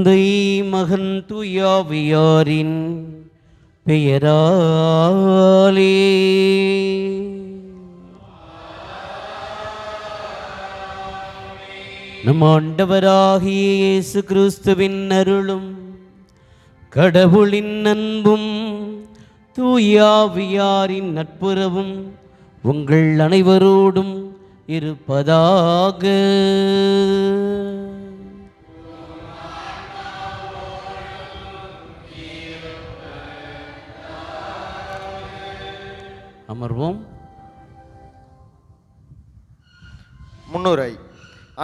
தந்தை மகன் தூயாவியாரின் பெயராலே. நம் ஆண்டவராகிய இயேசு கிறிஸ்துவின் அருளும் கடவுளின் அன்பும் தூயாவியாரின் நட்புறவும் உங்கள் அனைவரோடும் இருப்பதாக. அமர்வோம். முன்னுரை.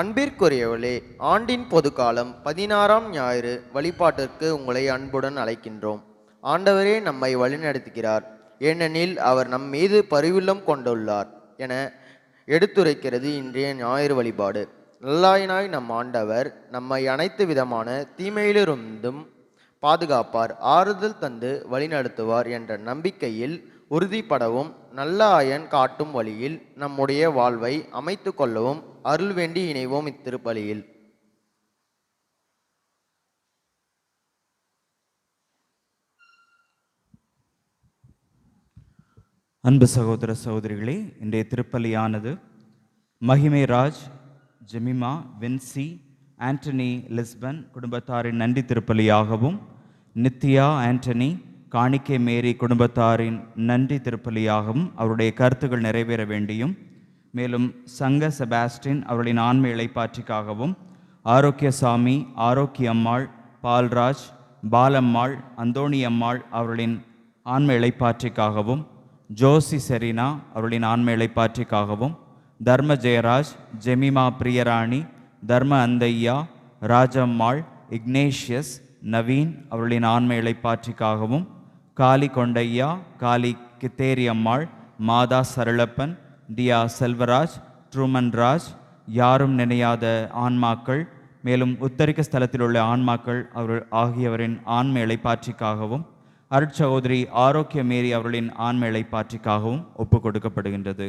அன்பிற்குரியவர்களே, ஆண்டின் பொதுக்காலம் 16ஆம் ஞாயிறு வழிபாட்டிற்கு உங்களை அன்புடன் அழைக்கின்றோம். ஆண்டவரே நம்மை வழிநடத்துகிறார், ஏனெனில் அவர் நம் மீது பரிவுள்ளம் கொண்டுள்ளார் என எடுத்துரைக்கிறது இன்றைய ஞாயிறு வழிபாடு. நல்லாயினாய் நம் ஆண்டவர் நம்மை அனைத்து விதமான தீமையிலிருந்தும் பாதுகாப்பார், ஆறுதல் தந்து வழிநடத்துவார் என்ற நம்பிக்கையில் உறுதிப்படவும், நல்ல ஆயன் காட்டும் வழியில் நம்முடைய வாழ்வை அமைத்து கொள்ளவும் அருள் வேண்டி இணைவோம் இத்திருப்பலியில். அன்பு சகோதர சகோதரிகளே, இன்றைய திருப்பலியானது மகிமை ராஜ், ஜெமிமா, வின்சி, ஆண்டனி, லிஸ்பன் குடும்பத்தாரின் நன்றி திருப்பலியாகவும், நித்யா, ஆண்டனி, காணிக்கை மேரி குடும்பத்தாரின் நன்றி திருப்பலியாகவும் அவருடைய கருத்துக்கள் நிறைவேற வேண்டியும், மேலும் சங்க செபாஸ்டின் அவர்களின் ஆன்ம இளைப்பாற்றிக்காகவும், ஆரோக்கியசாமி, ஆரோக்கியம்மாள், பால்ராஜ், பாலம்மாள், அந்தோணியம்மாள் அவர்களின் ஆன்ம இளைப்பாற்றிக்காகவும், ஜோசி செரீனா அவர்களின் ஆன்ம இளைப்பாற்றிக்காகவும், தர்ம ஜெயராஜ், ஜெமிமா பிரியராணி, தர்ம அந்தையா, ராஜம்மாள், இக்னேஷியஸ், நவீன் அவர்களின் ஆன்ம இளைப்பாற்றிக்காகவும், காளி கொண்டையா, காளி கித்தேரியம்மாள், மாதா சரளப்பன், டியா செல்வராஜ், ட்ரூமன் ராஜ், யாரும் நினையாத ஆன்மாக்கள், மேலும் உத்தரிக்க ஸ்தலத்தில் உள்ள ஆன்மாக்கள் ஆகியவரின் ஆன்ம இளைப்பாற்றிக்காகவும், அருட்சகோதரி ஆரோக்கிய மேரி அவர்களின் ஆன்ம இளைப்பாற்றிக்காகவும் ஒப்பு கொடுக்கப்படுகின்றது.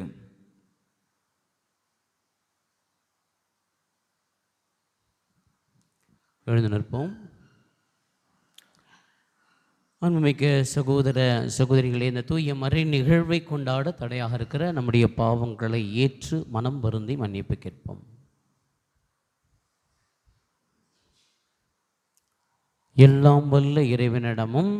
எழுந்து நிற்போம். அன்புமிக்க சகோதர சகோதரிகளே, இந்த தூய மறை நிகழ்வை கொண்டாட தடையாக இருக்கிற நம்முடைய பாவங்களை ஏற்று மனம் வருந்தி மன்னிப்பு கேட்போம். எல்லாம் வல்ல இறைவனிடமும்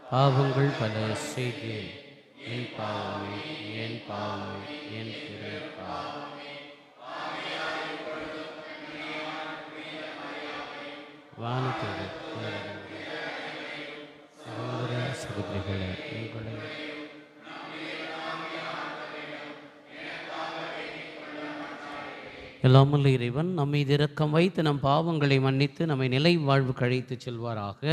பாவங்கள் பல செய்தேன், என் பாவமே, என் பாவமே, என் வானத்தோடு சகோதர சகோதரிகளே, உங்களை எல்லாமல்ல இறைவன் நம்மை இரக்கம் வைத்து நம் பாவங்களை மன்னித்து நம்மை நிலை வாழ்வு கழித்து செல்வாராக.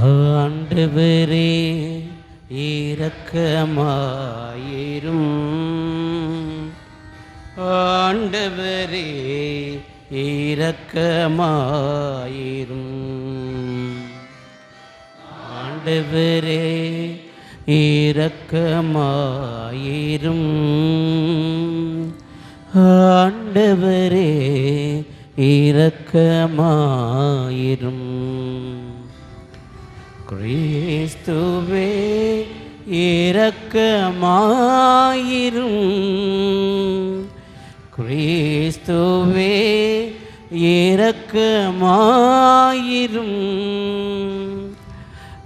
ஆண்டவரே இரக்கமாயிரும், ஆண்டவரே இரக்கமாயிரும், ஆண்டவரே இரக்கமாயிரும், ஆண்டவரே இரக்கமாயிரும். கிறிஸ்துவே இரக்கமாயிரும், கிறிஸ்துவே இரக்கமாயிரும்,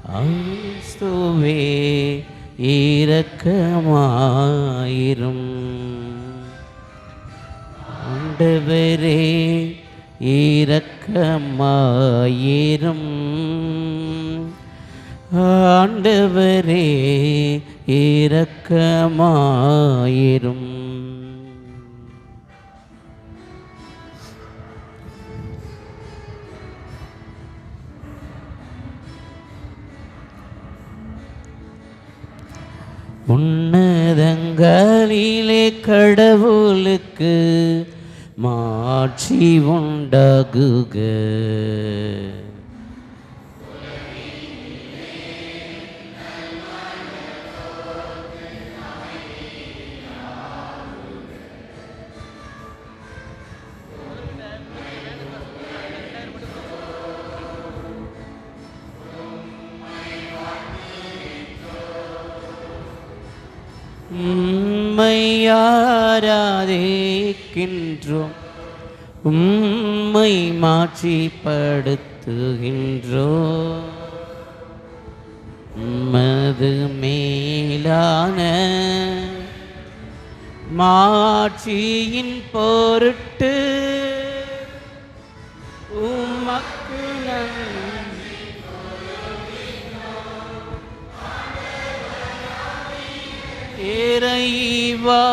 கிறிஸ்துவே இரக்கமாயிரும். ஆண்டவரே இரக்கமாயிரும், ஆண்டவரே இரக்கமாயிரும். உன்னதங்களிலே கடவுளுக்கு மாட்சி உண்டாகுக. உம்மை ஆராதிக்கின்றோம், உம்மை மாட்சிப்படுத்துகின்றோம். உமது மேலான மாட்சியின் பொருட்டு உமக்கு இறைவா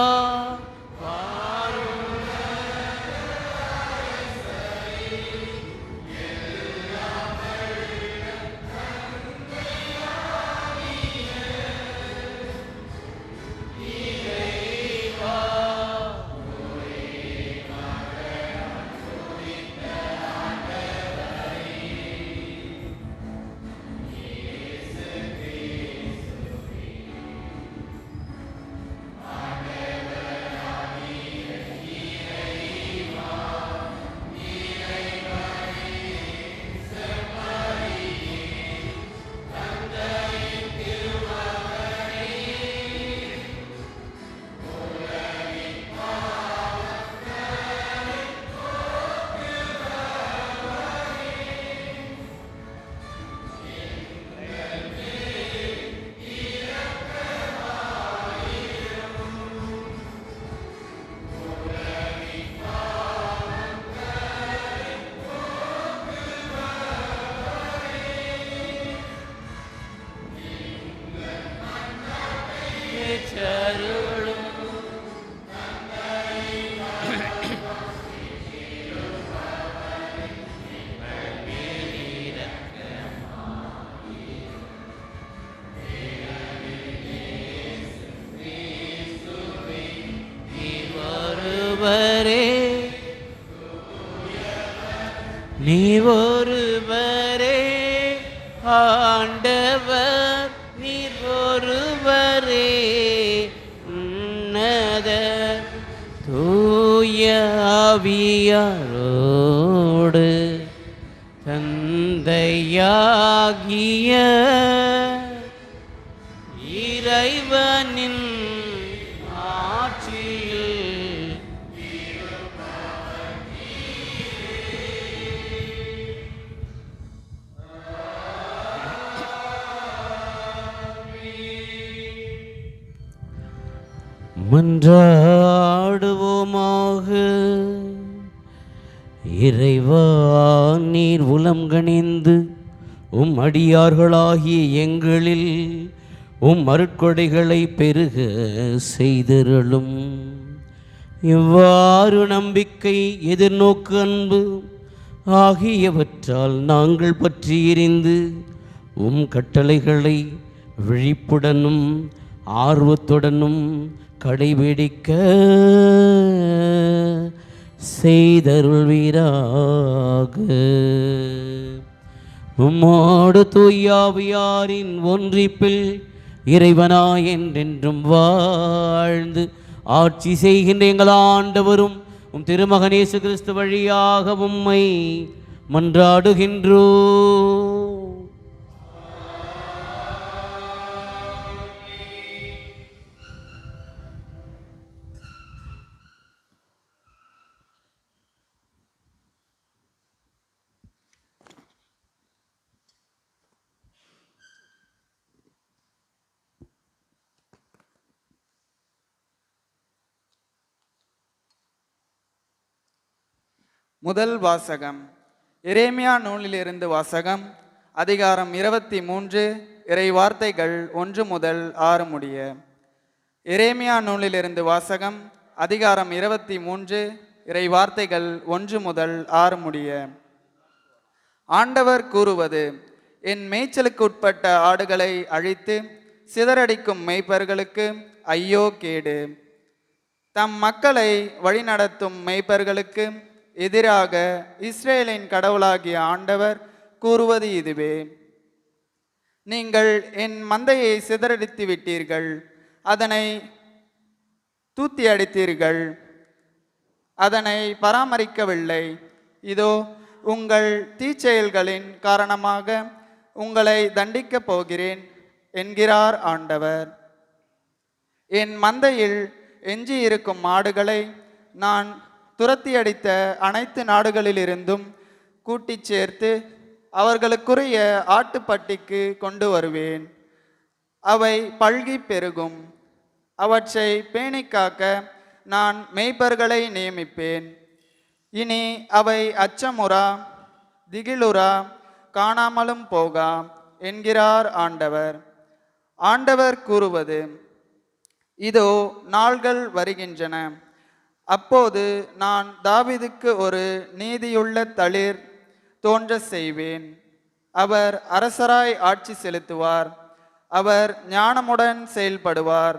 நீ ஒருவரே ஆண்டவர், நீர் ஒருவரே உன்னத தூய ஆவியாரோடு தந்தையாகிய இறைவனின் ஆட்சியில் மன்றாடுவோமாக. இறைவா, நீர் உளம் கனிந்து உம் அடியார்களாகிய எங்களில் உம் அருட்கொடைகளை பெருக செய்தருளும். இவ்வாறு நம்பிக்கை, எதிர்நோக்கு, அன்பு ஆகியவற்றால் நாங்கள் பற்றியறிந்து உம் கட்டளைகளை விழிப்புடனும் ஆர்வத்துடனும் கடைபிடிக்க செய்தருள்வீராக. உம்மோடு தூயாவியாரின் ஒன்றிப்பில் இறைவனாய் என்றென்றும் வாழ்ந்து ஆட்சி செய்கின்ற எங்கள் ஆண்டவரும் உம் திருமகன் இயேசு கிறிஸ்து வழியாக உம்மை மன்றாடுகின்றோம். முதல் வாசகம். எரேமியா நூலிலிருந்து வாசகம். அதிகாரம் 23, இறை வார்த்தைகள் 1 முதல் 6 முடிய. எரேமியா நூலிலிருந்து வாசகம். அதிகாரம் 23, இறை வார்த்தைகள் 1 முதல் 6 முடிய. ஆண்டவர் கூறுவது: என் மேய்ச்சலுக்கு உட்பட்ட ஆடுகளை அழித்து சிதறடிக்கும் மேய்ப்பர்களுக்கு ஐயோ கேடு. தம் மக்களை வழிநடத்தும் மேய்ப்பர்களுக்கு எதிராக இஸ்ரேலின் கடவுளாகிய ஆண்டவர் கூறுவது இதுவே: நீங்கள் என் மந்தையை சிதறடித்து விட்டீர்கள், அதனை தூத்தி அடித்தீர்கள், அதனை பராமரிக்கவில்லை. இதோ உங்கள் தீச்செயல்களின் காரணமாக உங்களை தண்டிக்கப் போகிறேன் என்கிறார் ஆண்டவர். என் மந்தையில் எஞ்சியிருக்கும் மாடுகளை நான் துரத்தி அடித்த அனைத்து நாடுகளிலிருந்தும் கூட்டிச் சேர்த்து அவர்களுக்குரிய ஆட்டுப்பட்டிக்கு கொண்டு வருவேன். அவை பல்கி பெருகும். அவற்றை பேணிக்காக்க நான் மேய்ப்பர்களை நியமிப்பேன். இனி அவை அச்சமுறா, திகிலுறா, காணாமலும் போகா என்கிறார் ஆண்டவர். ஆண்டவர் கூறுவது: இதோ நாள்கள் வருகின்றன, அப்போது நான் தாவீதுக்கு ஒரு நீதியுள்ள தளிர் தோன்ற செய்வேன். அவர் அரசராய் ஆட்சி செலுத்துவார். அவர் ஞானமுடன் செயல்படுவார்.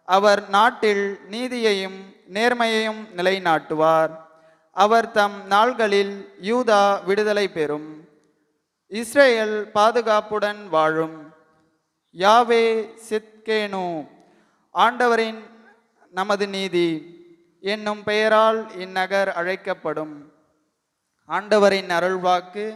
அவர் நாட்டில் நீதியையும் நேர்மையையும் நிலைநாட்டுவார். அவர் தம் நாள்களில் யூதா விடுதலை பெறும், இஸ்ரேல் பாதுகாப்புடன் வாழும். யாவே சித்கேனு, ஆண்டவரின் நமது நீதி என்னும் பெயரால் இந்நகர் அழைக்கப்படும். ஆண்டவரின் அருள்வாக்கு.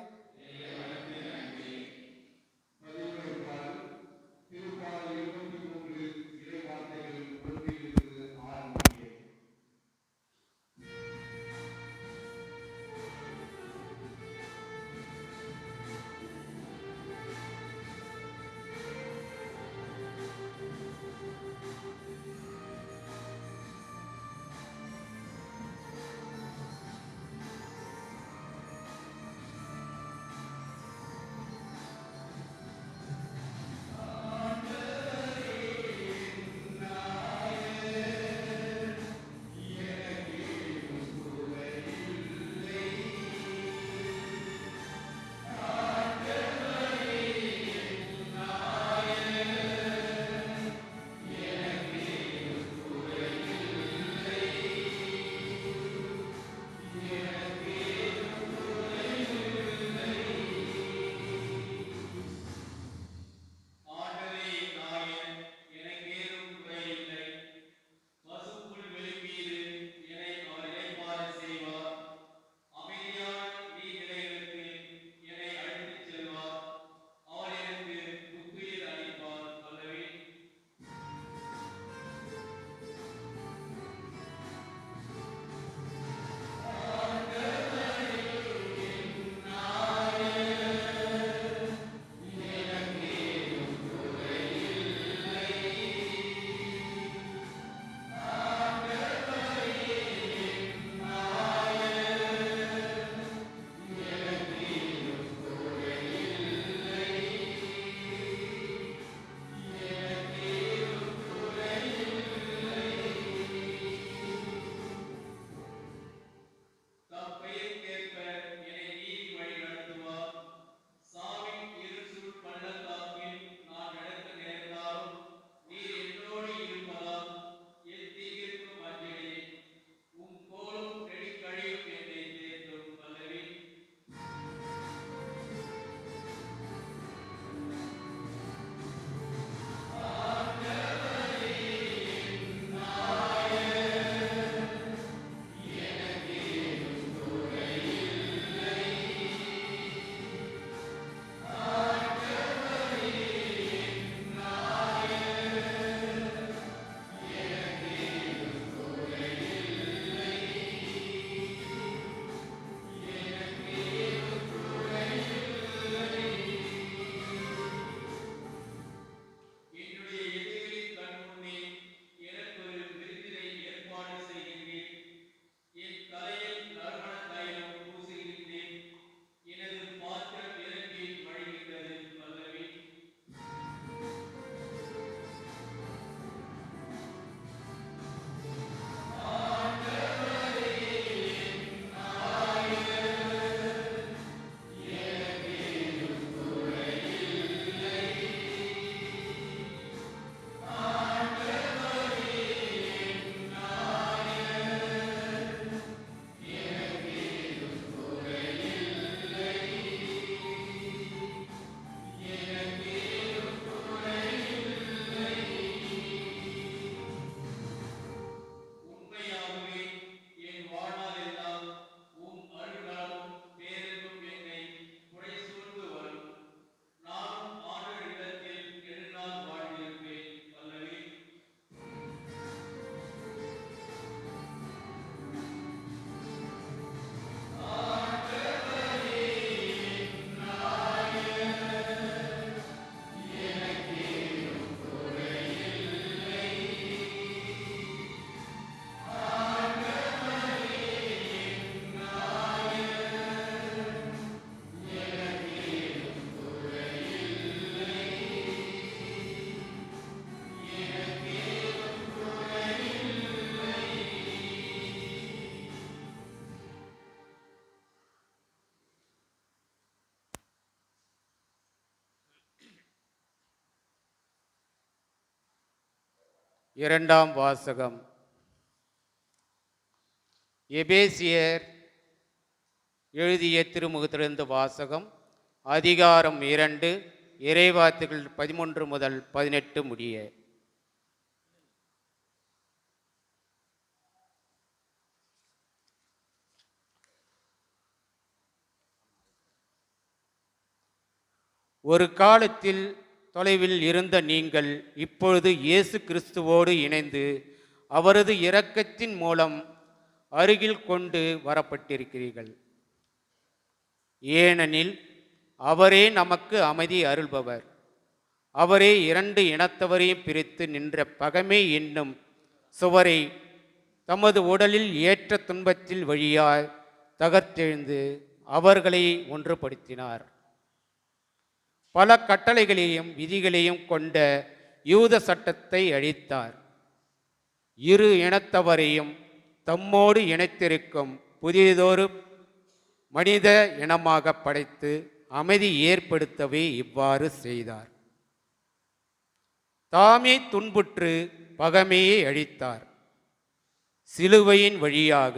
இரண்டாம் வாசகம். எபேசியர் எழுதிய திருமுகத்திலிருந்து வாசகம். அதிகாரம் 2, இறைவார்த்தைகள் 13 முதல் 18 முடிய. ஒரு காலத்தில் தொலைவில் இருந்த நீங்கள் இப்பொழுது இயேசு கிறிஸ்துவோடு இணைந்து அவரது இரக்கத்தின் மூலம் அருகில் கொண்டு வரப்பட்டிருக்கிறீர்கள். ஏனெனில் அவரே நமக்கு அமைதி அருள்பவர். அவரே 2 இனத்தவரையும் பிரித்து நின்ற பகைமை என்னும் சுவரை தமது உடலில் ஏற்ற துன்பத்தில் வழியாய் தகர்த்தெழுந்து அவர்களை ஒன்றுபடுத்தினார். பல கட்டளைகளையும் விதிகளையும் கொண்ட யூத சட்டத்தை அழித்தார். 2 இனத்தவரையும் தம்மோடு இணைத்திருக்கும் புதியதொரு மனித இனமாக படைத்து அமைதி ஏற்படுத்தவே இவ்வாறு செய்தார். தாமே துன்புற்று பகைமையை அழித்தார். சிலுவையின் வழியாக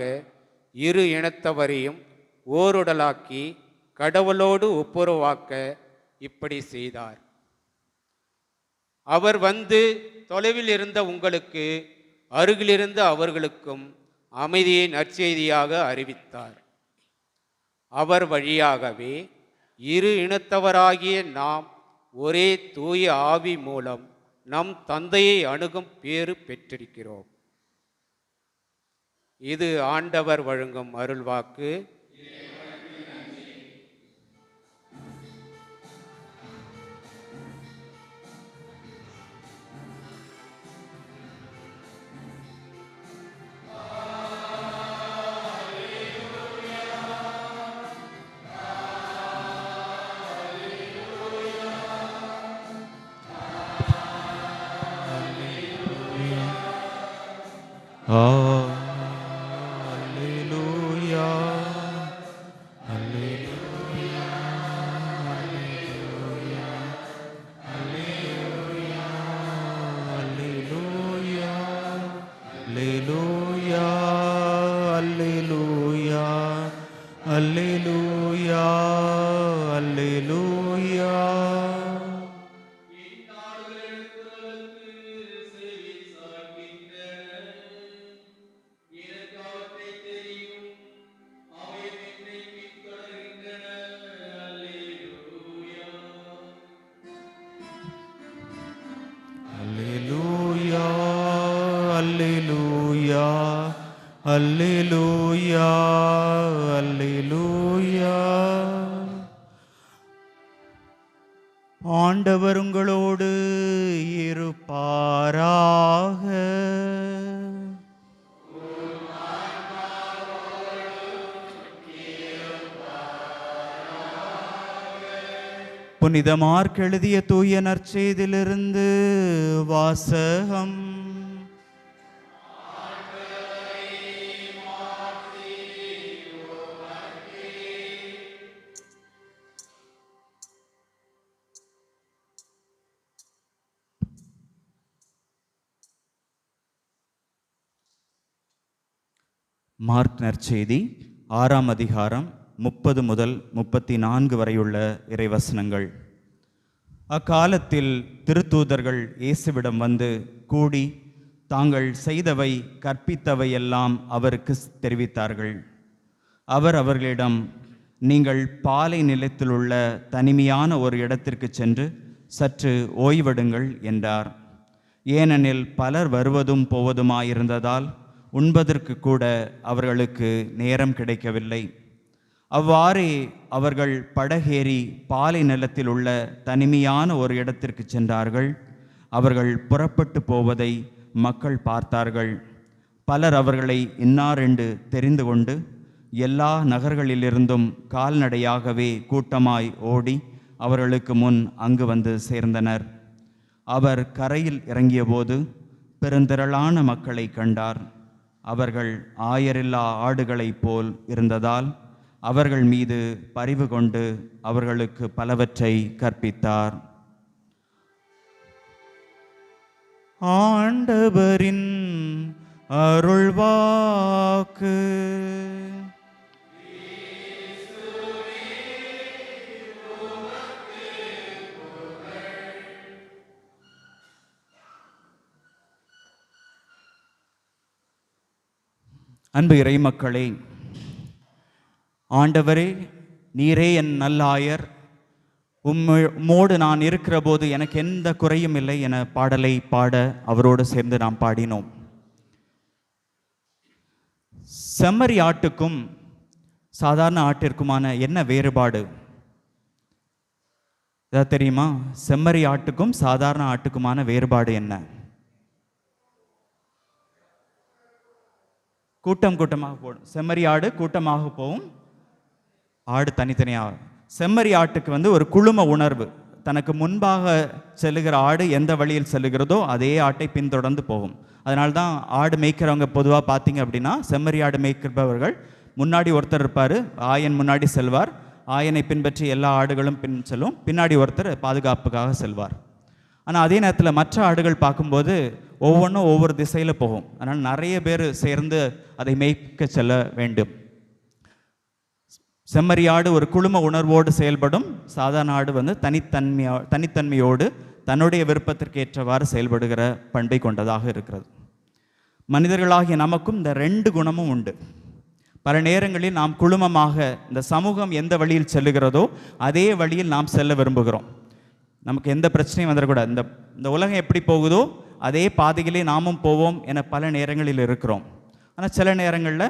2 இனத்தவரையும் ஓருடலாக்கி கடவுளோடு ஒப்புரவாக்க இப்படி செய்தார். அவர் வந்து தொலைவில் இருந்த உங்களுக்கு அருகிலிருந்த அவர்களுக்கும் அமைதியை நற்செய்தியாக அறிவித்தார். அவர் வழியாகவே 2 இனத்தவராகிய நாம் ஒரே தூய ஆவி மூலம் நம் தந்தையை அணுகும் பேறு பெற்றிருக்கிறோம். இது ஆண்டவர் வழங்கும் அருள்வாக்கு. Alleluia, Alleluia, Alleluia, Alleluia, Alleluia, Alleluia, Alleluia, Alleluia. Alleluia, Alleluia, Alleluia, Alleluia. ஆண்டவர் உங்களோடு இருப்பாராக. புனித மார்க் எழுதிய தூய நற்செய்தியிலிருந்து வாசகம். மார்க் நற்செய்தி 6ஆம் அதிகாரம் 30 முதல் 34 வரையுள்ள இறைவசனங்கள். அக்காலத்தில் திருத்தூதர்கள் இயேசுவிடம் வந்து கூடி தாங்கள் செய்தவை கற்பித்தவை எல்லாம் அவருக்கு தெரிவித்தார்கள். அவர் அவர்களிடம், நீங்கள் பாலை நிலத்திலுள்ள தனிமையான ஒரு இடத்திற்கு சென்று சற்று ஓய்வெடுங்கள் என்றார். ஏனெனில் பலர் வருவதும் போவதுமாயிருந்ததால் உண்பதற்கு கூட அவர்களுக்கு நேரம் கிடைக்கவில்லை. அவ்வாறே அவர்கள் படகேறி பாலை நிலத்தில் உள்ள தனிமையான ஒரு இடத்திற்கு சென்றார்கள். அவர்கள் புறப்பட்டு போவதை மக்கள் பார்த்தார்கள். பலர் அவர்களை இன்னாரென்று தெரிந்து கொண்டு எல்லா நகர்களிலிருந்தும் கால்நடையாகவே கூட்டமாய் ஓடி அவர்களுக்கு முன் அங்கு வந்து சேர்ந்தனர். அவர் கரையில் இறங்கியபோது பெருந்திரளான மக்களை கண்டார். அவர்கள் ஆயரில்லா ஆடுகளைப் போல் இருந்ததால் அவர்கள் மீது பரிவு கொண்டு அவர்களுக்கு பலவற்றை கற்பித்தார். ஆண்டவரின் அருள்வாக்கு. அன்பு இறைமக்களே, ஆண்டவரே நீரே என் நல்லாயர், உம்மோடு நான் இருக்கிற போது எனக்கு எந்த குறையும் இல்லை என பாடலை பாட அவரோடு சேர்ந்து நாம் பாடினோம். செம்மறி ஆட்டுக்கும் சாதாரண ஆட்டிற்குமான என்ன வேறுபாடு ஏதாவது தெரியுமா? செம்மறி ஆட்டுக்கும் சாதாரண ஆட்டுக்குமான வேறுபாடு என்ன? கூட்டம் கூட்டமாக போடும். செம்மறி ஆடு கூட்டமாக போகும், ஆடு தனித்தனியாக. செம்மறி ஆட்டுக்கு ஒரு குழும உணர்வு. தனக்கு முன்பாக செல்லுகிற ஆடு எந்த வழியில் செல்லுகிறதோ அதே ஆட்டை பின்தொடர்ந்து போகும். அதனால்தான் ஆடு மேய்க்கிறவங்க பொதுவாக பார்த்தீங்க அப்படின்னா, செம்மறி ஆடு மேய்க்கிறவர்கள் முன்னாடி ஒருத்தர் இருப்பார், ஆயன் முன்னாடி செல்வார், ஆயனை பின்பற்றி எல்லா ஆடுகளும் பின் செல்லும், பின்னாடி ஒருத்தர் பாதுகாப்புக்காக செல்வார். ஆனால் அதே நேரத்தில் மற்ற ஆடுகள் பார்க்கும்போது ஒவ்வொன்றும் ஒவ்வொரு திசையில் போகும். அதனால் நிறைய பேர் சேர்ந்து அதை மேய்க்க செல்ல வேண்டும். செம்மறி ஆடு ஒரு குழும உணர்வோடு செயல்படும், சாதாரண ஆடு தனித்தன்மையோடு தன்னுடைய விருப்பத்திற்கு ஏற்றவாறு செயல்படுகிற பண்பை கொண்டதாக இருக்கிறது. மனிதர்களாகிய நமக்கும் இந்த ரெண்டு குணமும் உண்டு. பல நேரங்களில் நாம் குழுமமாக இந்த சமூகம் எந்த வழியில் செல்லுகிறதோ அதே வழியில் நாம் செல்ல விரும்புகிறோம். நமக்கு எந்த பிரச்சனையும் வந்துடக்கூடாது, இந்த உலகம் எப்படி போகுதோ அதே பாதையிலே நாமும் போவோம் என பல நேரங்களில் இருக்கிறோம். ஆனால் சில நேரங்களில்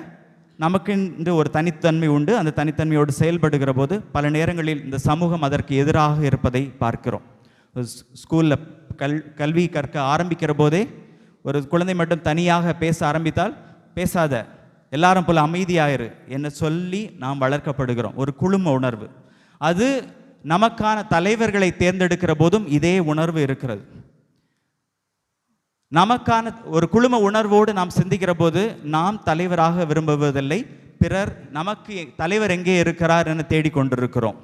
நமக்கு என்று ஒரு தனித்தன்மை உண்டு. அந்த தனித்தன்மையோடு செயல்படுகிற போது பல நேரங்களில் இந்த சமூகம் அதற்கு எதிராக இருப்பதை பார்க்கிறோம். ஸ்கூலில் கல்வி கற்க ஆரம்பிக்கிற போதே ஒரு குழந்தை மட்டும் தனியாக பேச ஆரம்பித்தால், பேசாத, எல்லாரும் போல அமைதியாயிரு என்ன சொல்லி நாம் வளர்க்கப்படுகிறோம். ஒரு குழும உணர்வு. அது நமக்கான தலைவர்களை தேர்ந்தெடுக்கிற போதும் இதே உணர்வு இருக்கிறது. நமக்கான ஒரு குழும உணர்வோடு நாம் சிந்திக்கிற போது நாம் தலைவராக விரும்புவதில்லை, பிறர் நமக்கு தலைவர் எங்கே இருக்கிறார் என தேடிக்கொண்டிருக்கிறோம்.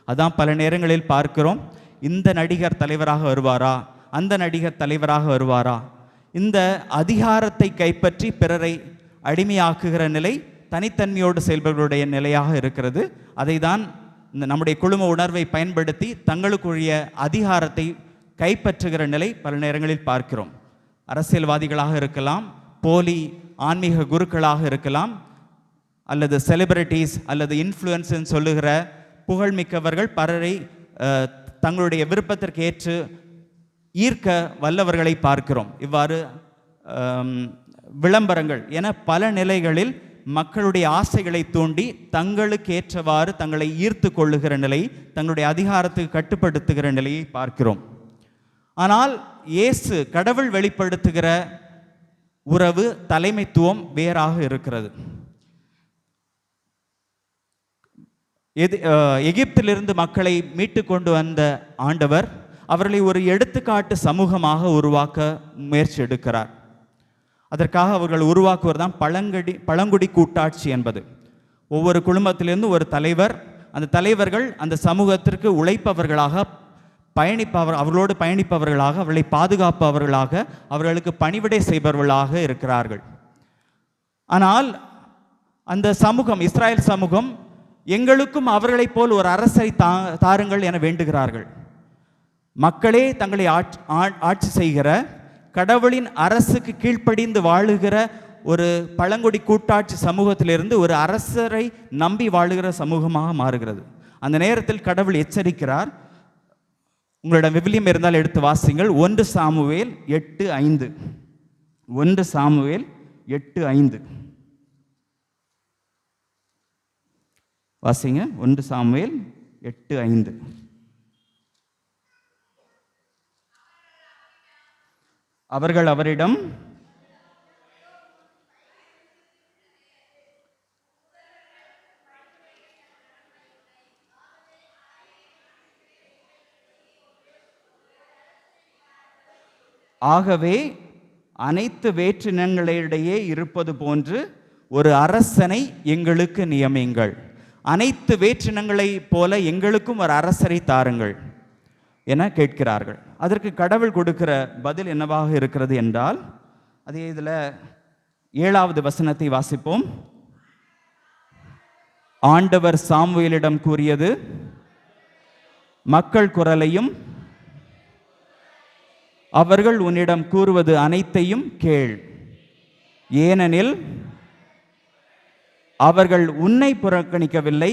அதான் பல நேரங்களில் பார்க்கிறோம், இந்த நடிகர் தலைவராக வருவாரா, அந்த நடிகர் தலைவராக வருவாரா. இந்த அதிகாரத்தை கைப்பற்றி பிறரை அடிமையாக்குகிற நிலை தனித்தன்மையோடு செயல்பவர்களுடைய நிலையாக இருக்கிறது. அதை தான் நம்முடைய குழும உணர்வை பயன்படுத்தி தங்களுக்குரிய அதிகாரத்தை கைப்பற்றுகிற நிலை பல நேரங்களில் பார்க்கிறோம். அரசியல்வாதிகளாக இருக்கலாம், போலி ஆன்மீக குருக்களாக இருக்கலாம், அல்லது செலிபிரிட்டிஸ் அல்லது இன்ஃப்ளூயன்ஸ் சொல்லுகிற புகழ்மிக்கவர்கள் பலரை தங்களுடைய விருப்பத்திற்கு ஏற்று ஈர்க்க வல்லவர்களை பார்க்கிறோம். இவ்வாறு விளம்பரங்கள் என பல நிலைகளில் மக்களுடைய ஆசைகளை தூண்டி தங்களுக்கு ஏற்றவாறு தங்களை ஈர்த்து கொள்ளுகிற நிலை, தங்களுடைய அதிகாரத்துக்கு கட்டுப்படுத்துகிற நிலையை பார்க்கிறோம். ஆனால் இயேசு கடவுள் வெளிப்படுத்துகிற உறவு தலைமைத்துவம் வேறாக இருக்கிறது. எகிப்திலிருந்து மக்களை மீட்டு கொண்டு வந்த ஆண்டவர் அவர்களை ஒரு எடுத்துக்காட்டு சமூகமாக உருவாக்க முயற்சி எடுக்கிறார். அதற்காக அவர்கள் உருவாக்குவது தான் பழங்குடி கூட்டாட்சி என்பது. ஒவ்வொரு குடும்பத்திலிருந்து ஒரு தலைவர், அந்த தலைவர்கள் அந்த சமூகத்திற்கு உழைப்பவர்களாக, அவர்களோடு பயணிப்பவர்களாக, அவர்களை பாதுகாப்பவர்களாக, அவர்களுக்கு பணிவிடை செய்பவர்களாக இருக்கிறார்கள். ஆனால் அந்த சமூகம், இஸ்ராயல் சமூகம், எங்களுக்கும் அவர்களைப் போல் ஒரு அரசை தாருங்கள் என வேண்டுகிறார்கள். மக்களே தங்களை ஆட்சி செய்கிற, கடவுளின் அரசுக்கு கீழ்ப்படிந்து வாழுகிற ஒரு பழங்குடி கூட்டாட்சி சமூகத்திலிருந்து ஒரு அரசரை நம்பி வாழுகிற சமூகமாக மாறுகிறது. அந்த நேரத்தில் கடவுள் எச்சரிக்கிறார். உங்களிடம் விவிலியம் இருந்தால் எடுத்து வாசிங்கள். 1 சாமுவேல் 8:5. 1 சாமுவேல் 8:5 வாசிங்க. 1 சாமுவேல் 8:5. அவர்கள் அவரிடம், ஆகவே அனைத்து வேற்றினங்களிடையே இருப்பது போன்று ஒரு அரசனை எங்களுக்கு நியமியுங்கள், அனைத்து வேற்றினங்களைப் போல எங்களுக்கும் ஒரு அரசரை தாருங்கள் என கேட்கிறார்கள். அதற்கு கடவுள் கொடுக்கிற பதில் என்னவாக இருக்கிறது என்றால், அதே இதில் 7வது வசனத்தை வாசிப்போம். ஆண்டவர் சாமுவேலிடம் கூறியது, மக்கள் குரலையும் அவர்கள் உன்னிடம் கூறுவது அனைத்தையும் கேள், ஏனெனில் அவர்கள் உன்னை புறக்கணிக்கவில்லை,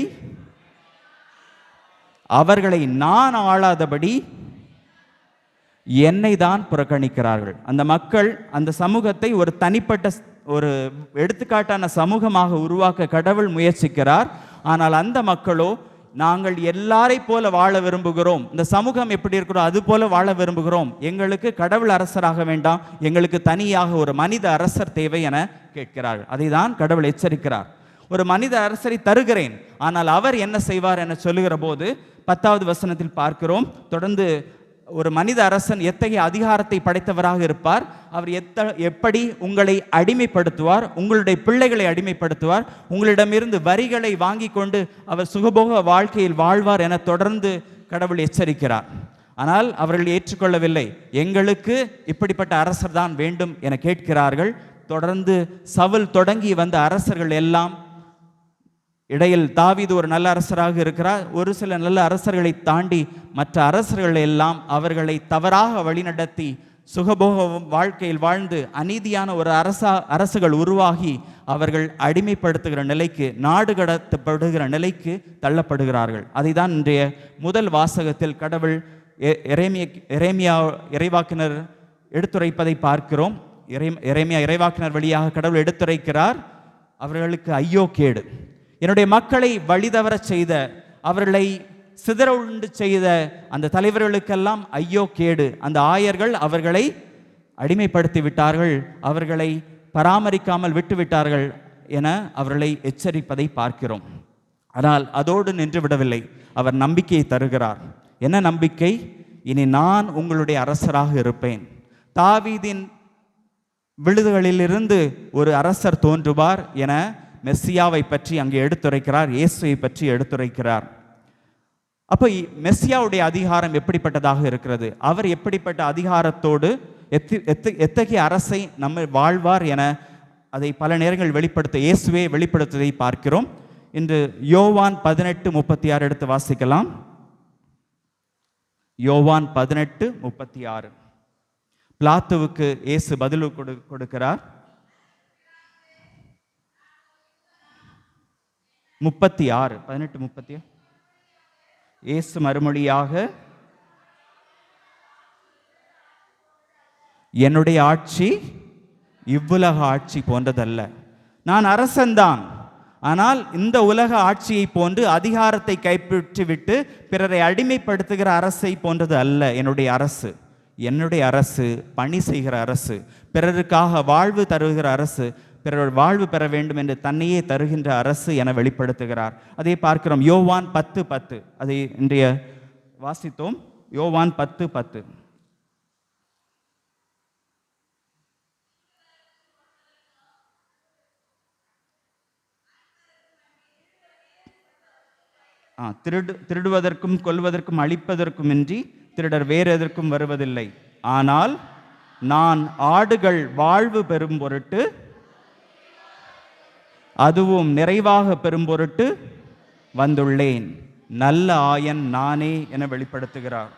அவர்களை நான் ஆளாதபடி என்னை தான் புறக்கணிக்கிறார்கள். அந்த மக்கள் அந்த சமூகத்தை ஒரு தனிப்பட்ட ஒரு எடுத்துக்காட்டான சமூகமாக உருவாக்க கடவுள் முயற்சிக்கிறார். ஆனால் அந்த மக்களோ, நாங்கள் எல்லாரை போல வாழ விரும்புகிறோம், இந்த சமூகம் எப்படி இருக்கிறோம் அது போல வாழ விரும்புகிறோம், எங்களுக்கு கடவுள் அரசராக வேண்டாம், எங்களுக்கு தனியாக ஒரு மனித அரசர் தேவை என கேட்கிறார்கள். அதை தான் கடவுள் எச்சரிக்கிறார். ஒரு மனித அரசரை தருகிறேன், ஆனால் அவர் என்ன செய்வார் என சொல்லுகிற போது 10வது வசனத்தில் பார்க்கிறோம். தொடர்ந்து ஒரு மனித அரசன் எத்தகைய அதிகாரத்தை படைத்தவராக இருப்பார், அவர் எப்படி உங்களை அடிமைப்படுத்துவார், உங்களுடைய பிள்ளைகளை அடிமைப்படுத்துவார், உங்களிடமிருந்து வரிகளை வாங்கி கொண்டு அவர் சுகபோக வாழ்க்கையில் வாழ்வார் என தொடர்ந்து கடவுள் எச்சரிக்கிறார். ஆனால் அவர்கள் ஏற்றுக்கொள்ளவில்லை. எங்களுக்கு இப்படிப்பட்ட அரசர் தான் வேண்டும் என கேட்கிறார்கள். தொடர்ந்து சவுல் தொடங்கி வந்த அரசர்கள் எல்லாம், இடையில் தாவீது ஒரு நல்ல அரசராக இருக்கிறார், ஒரு சில நல்ல அரசர்களை தாண்டி மற்ற அரசர்கள் எல்லாம் அவர்களை தவறாக வழிநடத்தி சுகபோக வாழ்க்கையில் வாழ்ந்து அநீதியான ஒரு அரசுகள் உருவாகி அவர்கள் அடிமைப்படுத்துகிற நிலைக்கு, நாடு கடத்தப்படுகிற நிலைக்கு தள்ளப்படுகிறார்கள். அதை தான் இன்றைய முதல் வாசகத்தில் கடவுள் எரேமியா இறைவாக்கினர் எடுத்துரைப்பதை பார்க்கிறோம். எரேமியா இறைவாக்கினர் வழியாக கடவுள் எடுத்துரைக்கிறார், அவர்களுக்கு ஐயோ கேடு, என்னுடைய மக்களை வழிதவர செய்த, அவர்களை சிதற உண்டு செய்த அந்த தலைவர்களுக்கெல்லாம் ஐயோ கேடு. அந்த ஆயர்கள் அவர்களை அடிமைப்படுத்தி விட்டார்கள், அவர்களை பராமரிக்காமல் விட்டுவிட்டார்கள் என அவர்களை எச்சரிப்பதை பார்க்கிறோம். ஆனால் அதோடு நின்று விடவில்லை, அவர் நம்பிக்கையை தருகிறார். என்ன நம்பிக்கை? இனி நான் உங்களுடைய அரசராக இருப்பேன். தாவீதின் விழுதுகளிலிருந்து ஒரு அரசர் தோன்றுவார் என மெஸ்ஸியாவை பற்றி அங்கே எடுத்துரைக்கிறார், இயேசுவை பற்றி எடுத்துரைக்கிறார். அப்போ மெஸ்ஸியாவுடைய அதிகாரம் எப்படிப்பட்டதாக இருக்கிறது, அவர் எப்படிப்பட்ட அதிகாரத்தோடு எத்தகைய அரசை நம்ம வாழ்வார் என அதை பல நேரங்கள் வெளிப்படுத்த இயேசுவே வெளிப்படுத்துவதை பார்க்கிறோம். இன்று யோவான் 18:36 எடுத்து வாசிக்கலாம். யோவான் 18:36. பிலாத்துவுக்கு இயேசு பதில் கொடுக்கிறார். 18:36 இயேசு மறுமொழியாக, என்னுடைய ஆட்சி இவ்வுலக ஆட்சி போன்றதல்ல. நான் அரசன்தான், ஆனால் இந்த உலக ஆட்சியை போன்று அதிகாரத்தை கைப்பற்றிவிட்டு பிறரை அடிமைப்படுத்துகிற அரசை போன்றது அல்ல என்னுடைய அரசு. என்னுடைய அரசு பணி செய்கிற அரசு, பிறருக்காக வாழ்வு தருகிற அரசு, பிறர் வாழ்வு பெற வேண்டும் என்று தன்னையே தருகின்ற அரசு என வெளிப்படுத்துகிறார். அதை பார்க்கிறோம் யோவான் 10:10. அதை இன்றைய வாசித்தோம். யோவான் 10:10. திருடுவதற்கும் கொல்வதற்கும் அழிப்பதற்கும் இன்றி திருடர் வேறு எதற்கும் வருவதில்லை, ஆனால் நான் ஆடுகள் வாழ்வு பெறும் பொருட்டு, அதுவும் நிறைவாக பெறும் பொருட்டு வந்துள்ளேன். நல்ல ஆயன் நானே என வெளிப்படுத்துகிறார்.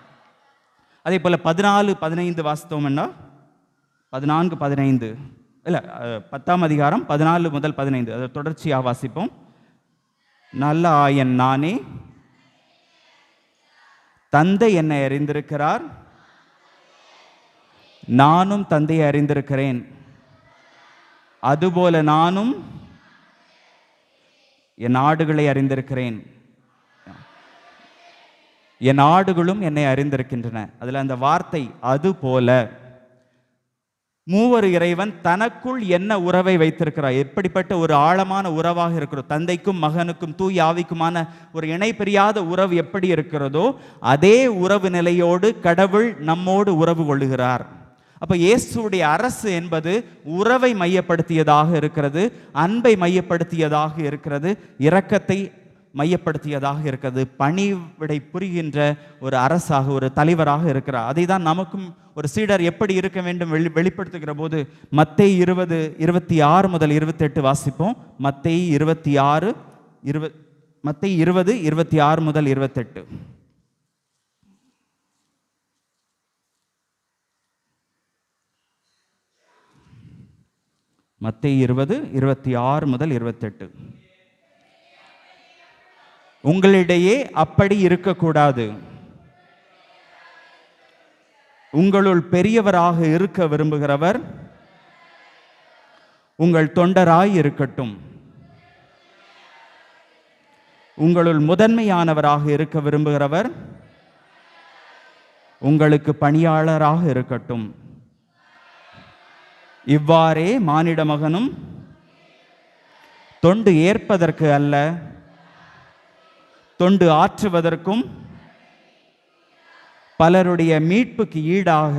அதே போல 14:15 வாசித்தோம்னா 14:15 இல்லை 10ஆம் அதிகாரம் 14 முதல் 15 அதை தொடர்ச்சியாக வாசிப்போம். நல்ல ஆயன் நானே, தந்தை என்னை அறிந்திருக்கிறார், நானும் தந்தையை அறிந்திருக்கிறேன், அதுபோல நானும் என் ஆடுகளை அறிந்திருக்கிறேன், என் ஆடுகளும் என்னை அறிந்திருக்கின்றன. அதில் அந்த வார்த்தை அதுபோல. மூவர் இறைவன் தனக்குள் என்ன உறவை வைத்திருக்கிறார், எப்படிப்பட்ட ஒரு ஆழமான உறவாக இருக்கிறோம், தந்தைக்கும் மகனுக்கும் தூய் ஆவிக்குமான ஒரு இணை பிரியாத உறவு எப்படி இருக்கிறதோ அதே உறவு நிலையோடு கடவுள் நம்மோடு உறவு கொள்ளுகிறார். அப்போ இயேசுடைய அரசு என்பது உறவை மையப்படுத்தியதாக இருக்கிறது, அன்பை மையப்படுத்தியதாக இருக்கிறது, இரக்கத்தை மையப்படுத்தியதாக இருக்கிறது. பணிவிடை புரிகின்ற ஒரு அரசாக, ஒரு தலைவராக இருக்கிறார். அதை தான் நமக்கும் ஒரு சீடர் எப்படி இருக்க வேண்டும் வெளிப்படுத்துகிற போது மத்தேயு 20:26 முதல் 28 வாசிப்போம். மத்தேயு 20:26 முதல் 28. மத்தேயு 20:26 முதல் 28. உங்களிடையே அப்படி இருக்கக்கூடாது. உங்களுள் பெரியவராக இருக்க விரும்புகிறவர் உங்கள் தொண்டராய் இருக்கட்டும். உங்களுள் முதன்மையானவராக இருக்க விரும்புகிறவர் உங்களுக்கு பணியாளராக இருக்கட்டும். இவ்வாறே மானிட மகனும் தொண்டு ஏற்பதற்கு அல்ல, தொண்டு ஆற்றுவதற்கும் பலருடைய மீட்புக்கு ஈடாக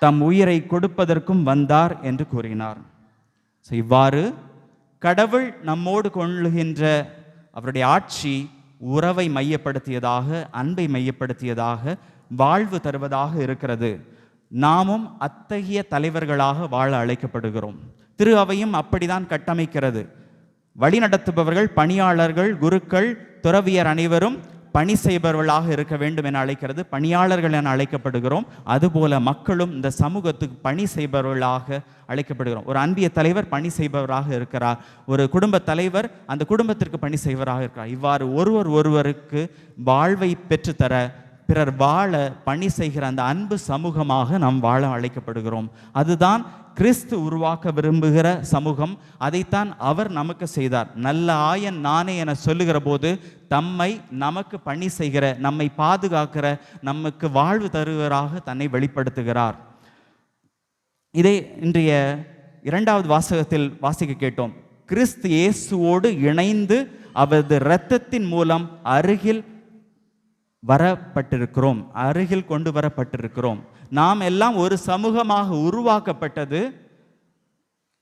தம் உயிரை கொடுப்பதற்கும் வந்தார் என்று கூறினார். இவ்வாறு கடவுள் நம்மோடு கொள்ளுகின்ற அவருடைய ஆட்சி உறவை மையப்படுத்தியதாக, அன்பை மையப்படுத்தியதாக, வாழ்வு தருவதாக இருக்கிறது. நாமும் அத்தகைய தலைவர்களாக வாழ அழைக்கப்படுகிறோம். திரு அவையும் அப்படிதான் கட்டமைக்கிறது. வழிநடத்துபவர்கள், பணியாளர்கள், குருக்கள், துறவியர் அனைவரும் பணி செய்பவர்களாக இருக்க வேண்டும் என அழைக்கிறது. பணியாளர்கள் என அழைக்கப்படுகிறோம். அதுபோல மக்களும் இந்த சமூகத்துக்கு பணி செய்பவர்களாக அழைக்கப்படுகிறோம். ஒரு அன்பிய தலைவர் பணி செய்பவராக இருக்கிறார். ஒரு குடும்ப தலைவர் அந்த குடும்பத்திற்கு பணி செய்வராக இருக்கிறார். இவ்வாறு ஒருவருக்கு வாழ்வை பெற்றுத்தர, பிறர் வாழ பணி செய்கிற அந்த அன்பு சமூகமாக நாம் வாழ அழைக்கப்படுகிறோம். அதுதான் கிறிஸ்து உருவாக்க விரும்புகிற சமூகம். அதைத்தான் அவர் நமக்கு செய்தார். நல்ல ஆயன் நானே என சொல்லுகிற போது தம்மை நமக்கு பணி செய்கிற, நம்மை பாதுகாக்கிற, நமக்கு வாழ்வு தருவராக தன்னை வெளிப்படுத்துகிறார். இதை இன்றைய 2வது வாசகத்தில் வாசிக்க கேட்டோம். கிறிஸ்து இயேசுவோடு இணைந்து அவரது இரத்தத்தின் மூலம் அருகில் வரப்பட்டிருக்கிறோம், அருகில் கொண்டு வரப்பட்டிருக்கிறோம். நாம் எல்லாம் ஒரு சமூகமாக உருவாக்கப்பட்டது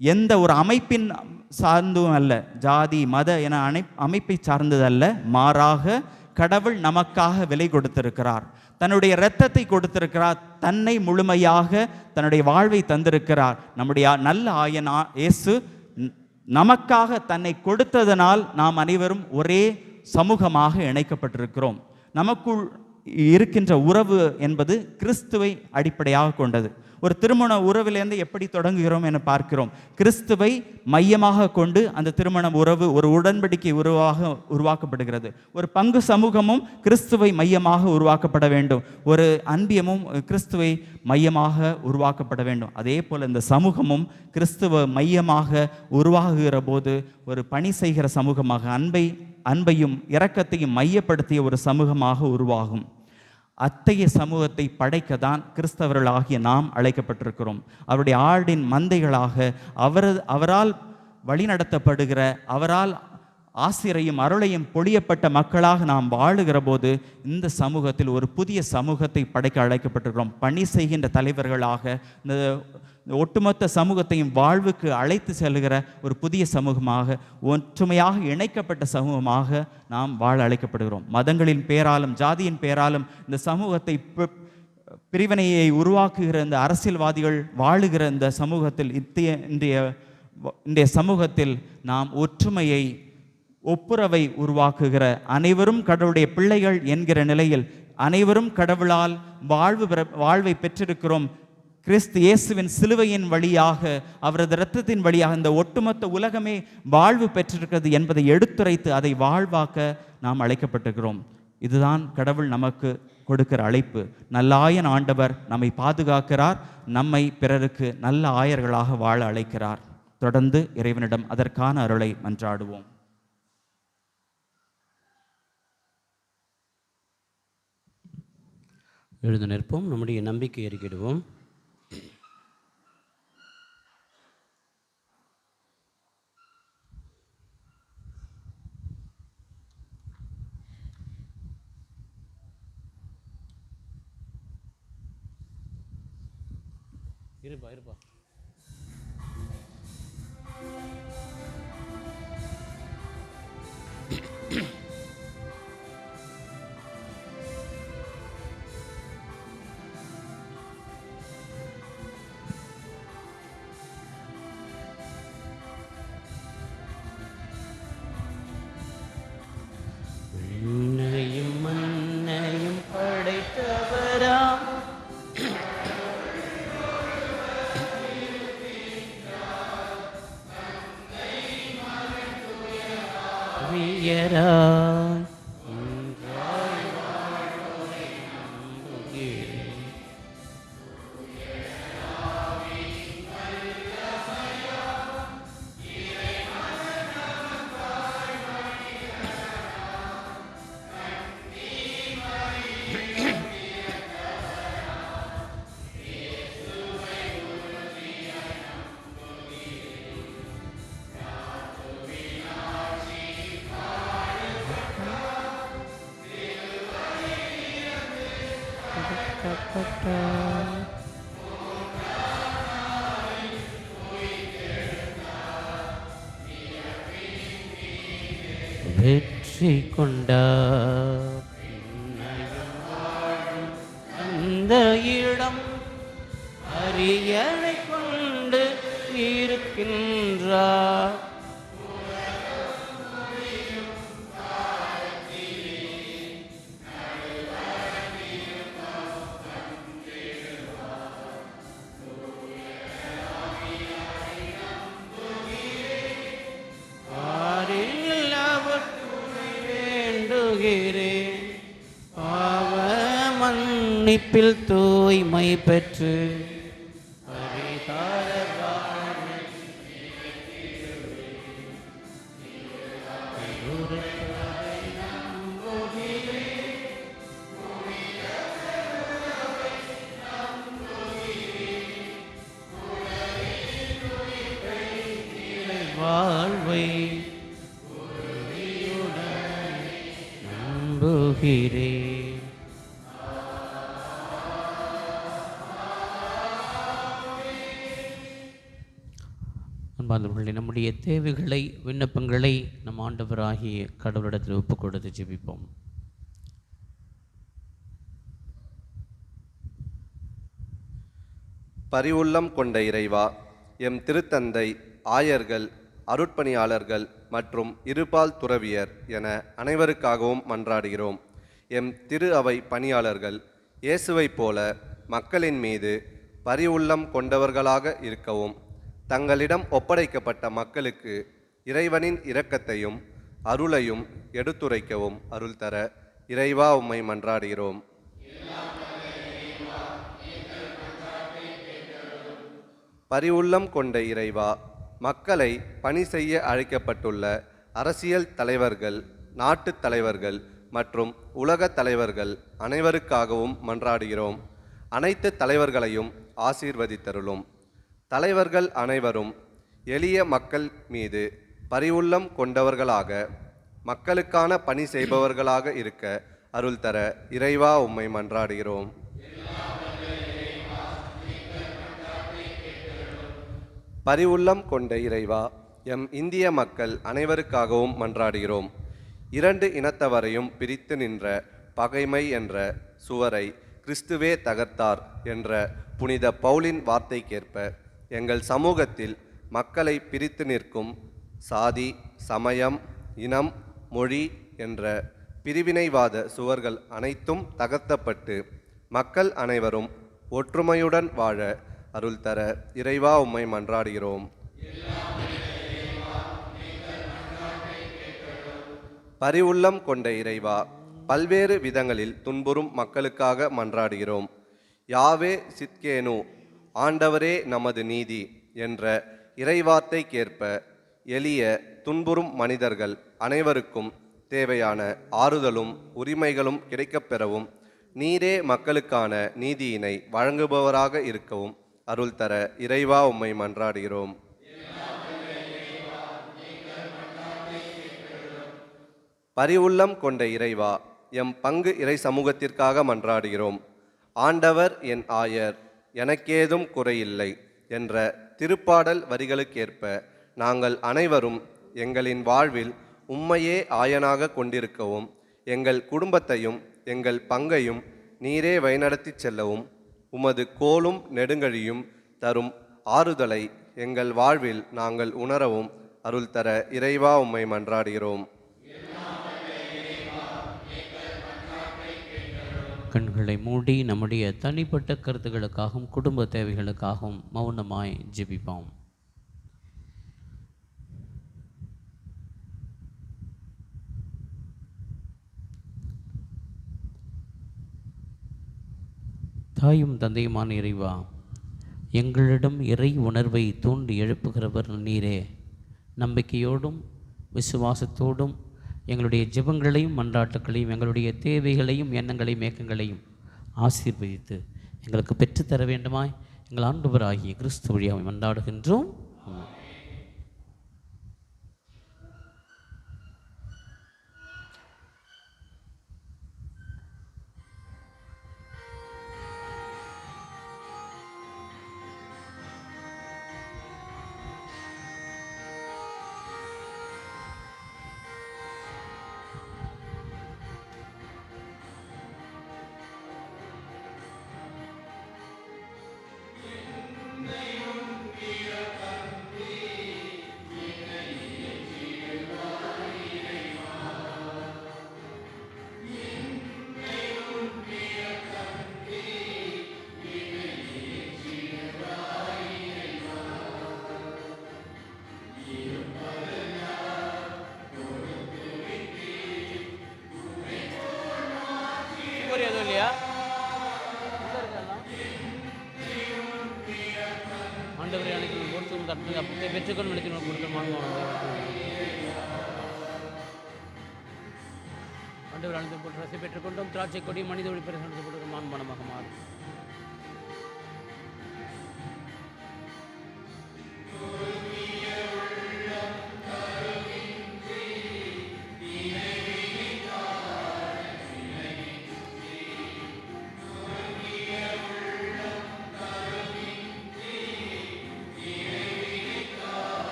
எந்த ஒரு அமைப்பின் சார்ந்தும் அல்ல, ஜாதி மத என அமைப்பை சார்ந்ததல்ல. மாறாக கடவுள் நமக்காக விலை கொடுத்திருக்கிறார், தன்னுடைய இரத்தத்தை கொடுத்திருக்கிறார், தன்னை முழுமையாக தன்னுடைய வாழ்வை தந்திருக்கிறார். நம்முடைய நல்ல ஆயன் இயேசு நமக்காக தன்னை கொடுத்ததனால் நாம் அனைவரும் ஒரே சமூகமாக இணைக்கப்பட்டிருக்கிறோம். நமக்குள் இருக்கின்ற உறவு என்பது கிறிஸ்துவை அடிப்படையாக கொண்டது. ஒரு திருமண உறவிலிருந்து எப்படி தொடங்குகிறோம் என பார்க்கிறோம். கிறிஸ்துவை மையமாக கொண்டு அந்த திருமண உறவு ஒரு உடன்படிக்கை உருவாக்கப்படுகிறது. ஒரு பங்கு சமூகமும் கிறிஸ்துவை மையமாக உருவாக்கப்பட வேண்டும். ஒரு அன்பியமும் கிறிஸ்துவை மையமாக உருவாக்கப்பட வேண்டும். அதே போல் இந்த சமூகமும் கிறிஸ்துவ மையமாக உருவாகுகிற போது ஒரு பணி செய்கிற சமூகமாக, அன்பையும் இரக்கத்தையும் மையப்படுத்திய ஒரு சமூகமாக உருவாகும். அத்தகைய சமூகத்தை படைக்கத்தான் கிறிஸ்தவர்களாகிய நாம் அழைக்கப்பட்டிருக்கிறோம். அவருடைய ஆடின் மந்தைகளாக, அவரால் வழிநடத்தப்படுகிற, அவரால் ஆசிரையும் அருளையும் பொழியப்பட்ட மக்களாக நாம் வாழுகிற போது இந்த சமூகத்தில் ஒரு புதிய சமூகத்தை படைக்க அழைக்கப்பட்டிருக்கிறோம். பணி செய்கின்ற தலைவர்களாக இந்த ஒட்டுமொத்த சமூகத்தையும் வாழ்வுக்கு அழைத்து செல்கிற ஒரு புதிய சமூகமாக, ஒற்றுமையாக இணைக்கப்பட்ட சமூகமாக நாம் வாழ அழைக்கப்படுகிறோம். மதங்களின் பேராலும் ஜாதியின் பேராலும் இந்த சமூகத்தை பிரிவினையை உருவாக்குகிற இந்த அரசியல்வாதிகள் வாழுகிற இந்த சமூகத்தில், இன்றைய சமூகத்தில் நாம் ஒற்றுமையை, ஒப்புரவை உருவாக்குகிற, அனைவரும் கடவுளுடைய பிள்ளைகள் என்கிற நிலையில் அனைவரும் கடவுளால் வாழ்வை பெற்றிருக்கிறோம். கிறிஸ்து இயேசுவின் சிலுவையின் வழியாக, அவரது இரத்தத்தின் வழியாக இந்த ஒட்டுமொத்த உலகமே வாழ்வு பெற்றிருக்கிறது என்பதை எடுத்துரைத்து அதை வாழ்வாக்க நாம் அழைக்கப்பட்டிருக்கிறோம். இதுதான் கடவுள் நமக்கு கொடுக்கிற அழைப்பு. நல்லாயன் ஆண்டவர் நம்மை பாதுகாக்கிறார், நம்மை பிறருக்கு நல்ல ஆயர்களாக வாழ அழைக்கிறார். தொடர்ந்து இறைவனிடம் அதற்கான அருளை மன்றாடுவோம். எழுந்து நிற்போம். நம்முடைய நம்பிக்கை அறிக்கையிடுவோம். இருப்பா துயராய் நின்றாய் வாழ்வோரை நம்புகிறேன். வெற்றி கொண்டார் அந்த இடம் அரியணை கொண்டு இருக்கின்றார். பாரில் அவர் துணை வேண்டுகிறேன். பாவ மன்னிப்பில் தூய்மை பெற்று பரிகார வாழ்வை ஒருத்தரை நம்புகிறேன். வாழ்வை நம்புகிறேன். அன்பார்ந்தவர்களே, நம்முடைய தேவைகளை விண்ணப்பங்களை நம் ஆண்டவராகிய கடவுளிடத்தில் ஒப்புக் கொடுத்து ஜெபிப்போம். பரிவுள்ளம் கொண்ட இறைவா, எம் திருத்தந்தை, ஆயர்கள், அருட்பணியாளர்கள் மற்றும் இருபால் துறவியர் என அனைவருக்காகவும் மன்றாடுகிறோம். எம் திரு அவை பணியாளர்கள் இயேசுவைப் போல மக்களின் மீது பரிவுள்ளம் கொண்டவர்களாக இருக்கவும், தங்களிடம் ஒப்படைக்கப்பட்ட மக்களுக்கு இறைவனின் இரக்கத்தையும் அருளையும் எடுத்துரைக்கவும் அருள் தர இறைவா உம்மை மன்றாடுகிறோம். பரிவுள்ளம் கொண்ட இறைவா, மக்களை பணி செய்ய அழைக்கப்பட்டுள்ள அரசியல் தலைவர்கள், நாட்டுத் தலைவர்கள் மற்றும் உலக தலைவர்கள் அனைவருக்காகவும் மன்றாடுகிறோம். அனைத்து தலைவர்களையும் ஆசீர்வதித்தருளும். தலைவர்கள் அனைவரும் எளிய மக்கள் மீது பரிவுள்ளம் கொண்டவர்களாக, மக்களுக்கான பணி செய்பவர்களாக இருக்க அருள் தர இறைவா உம்மை மன்றாடுகிறோம். பரிவுள்ளம் கொண்ட இறைவா, எம் இந்திய மக்கள் அனைவருக்காகவும் மன்றாடுகிறோம். இரண்டு இனத்தவரையும் பிரித்து நின்ற பகைமை என்ற சுவரை கிறிஸ்துவே தகர்த்தார் என்ற புனித பவுலின் வார்த்தைக்கேற்ப எங்கள் சமூகத்தில் மக்களை பிரித்து நிற்கும் சாதி, சமயம், இனம், மொழி என்ற பிரிவினைவாத சுவர்கள் அனைத்தும் தகர்த்தப்பட்டு மக்கள் அனைவரும் ஒற்றுமையுடன் வாழ அருள் தர இறைவா உம்மை மன்றாடுகிறோம். பரிவுள்ளம் கொண்ட இறைவா, பல்வேறு விதங்களில் துன்புறும் மக்களுக்காக மன்றாடுகிறோம். யாவே சித்கேனு, ஆண்டவரே நமது நீதி என்ற இறைவார்த்தைக்கேற்ப எளிய துன்புறும் மனிதர்கள் அனைவருக்கும் தேவையான ஆறுதலும் உரிமைகளும் கிடைக்கப்பெறவும், நீரே மக்களுக்கான நீதியினை வழங்குபவராக இருக்கவும் அருள் தர இறைவா உம்மை மன்றாடுகிறோம். பரிவுள்ளம் கொண்ட இறைவா, எம் பங்கு இறை சமூகத்திற்காக மன்றாடுகிறோம். ஆண்டவர் என் ஆயர், எனக்கேதும் குறையில்லை என்ற திருப்பாடல் வரிகளுக்கேற்ப நாங்கள் அனைவரும் எங்களின் வாழ்வில் உம்மையே ஆயனாக கொண்டிருக்கவும், எங்கள் குடும்பத்தையும் எங்கள் பங்கையும் நீரே வழிநடத்தி செல்லவும், உமது கோலும் நெடுங்கழியும் தரும் ஆறுதலை எங்கள் வாழ்வில் நாங்கள் உணரவும் அருள் தர இறைவா உம்மை மன்றாடுகிறோம். கண்களை மூடி நம்முடைய தனிப்பட்ட கருத்துக்களுக்காகவும் குடும்ப தேவைகளுக்காகவும் மௌனமாய் ஜெபிப்போம். தாயும் தந்தையுமான இறைவா, எங்களிடம் இறை உணர்வை தூண்டி எழுப்புகிறவர் நீரே. நம்பிக்கையோடும் விசுவாசத்தோடும் எங்களுடைய ஜெபங்களையும் மன்றாட்டுகளையும் எங்களுடைய தேவைகளையும் எண்ணங்களையும் ஏக்கங்களையும் ஆசீர்வதித்து எங்களுக்கு பெற்றுத்தர வேண்டுமாய் எங்கள் ஆண்டவராகிய கிறிஸ்து வழியாக மன்றாடுகின்றோம். ஆண்டவரே, அனைத்து பொறுத்தும் கற்பனை அப்பத்தை பெற்றுக்கொண்டு நடத்தின ஆண்டவர் அனைத்து போட்டு ரசை பெற்றுக்கொண்டோம். திராட்சை கொடி மனித ஒளி போட்டு மான்மனமாக மாறும்.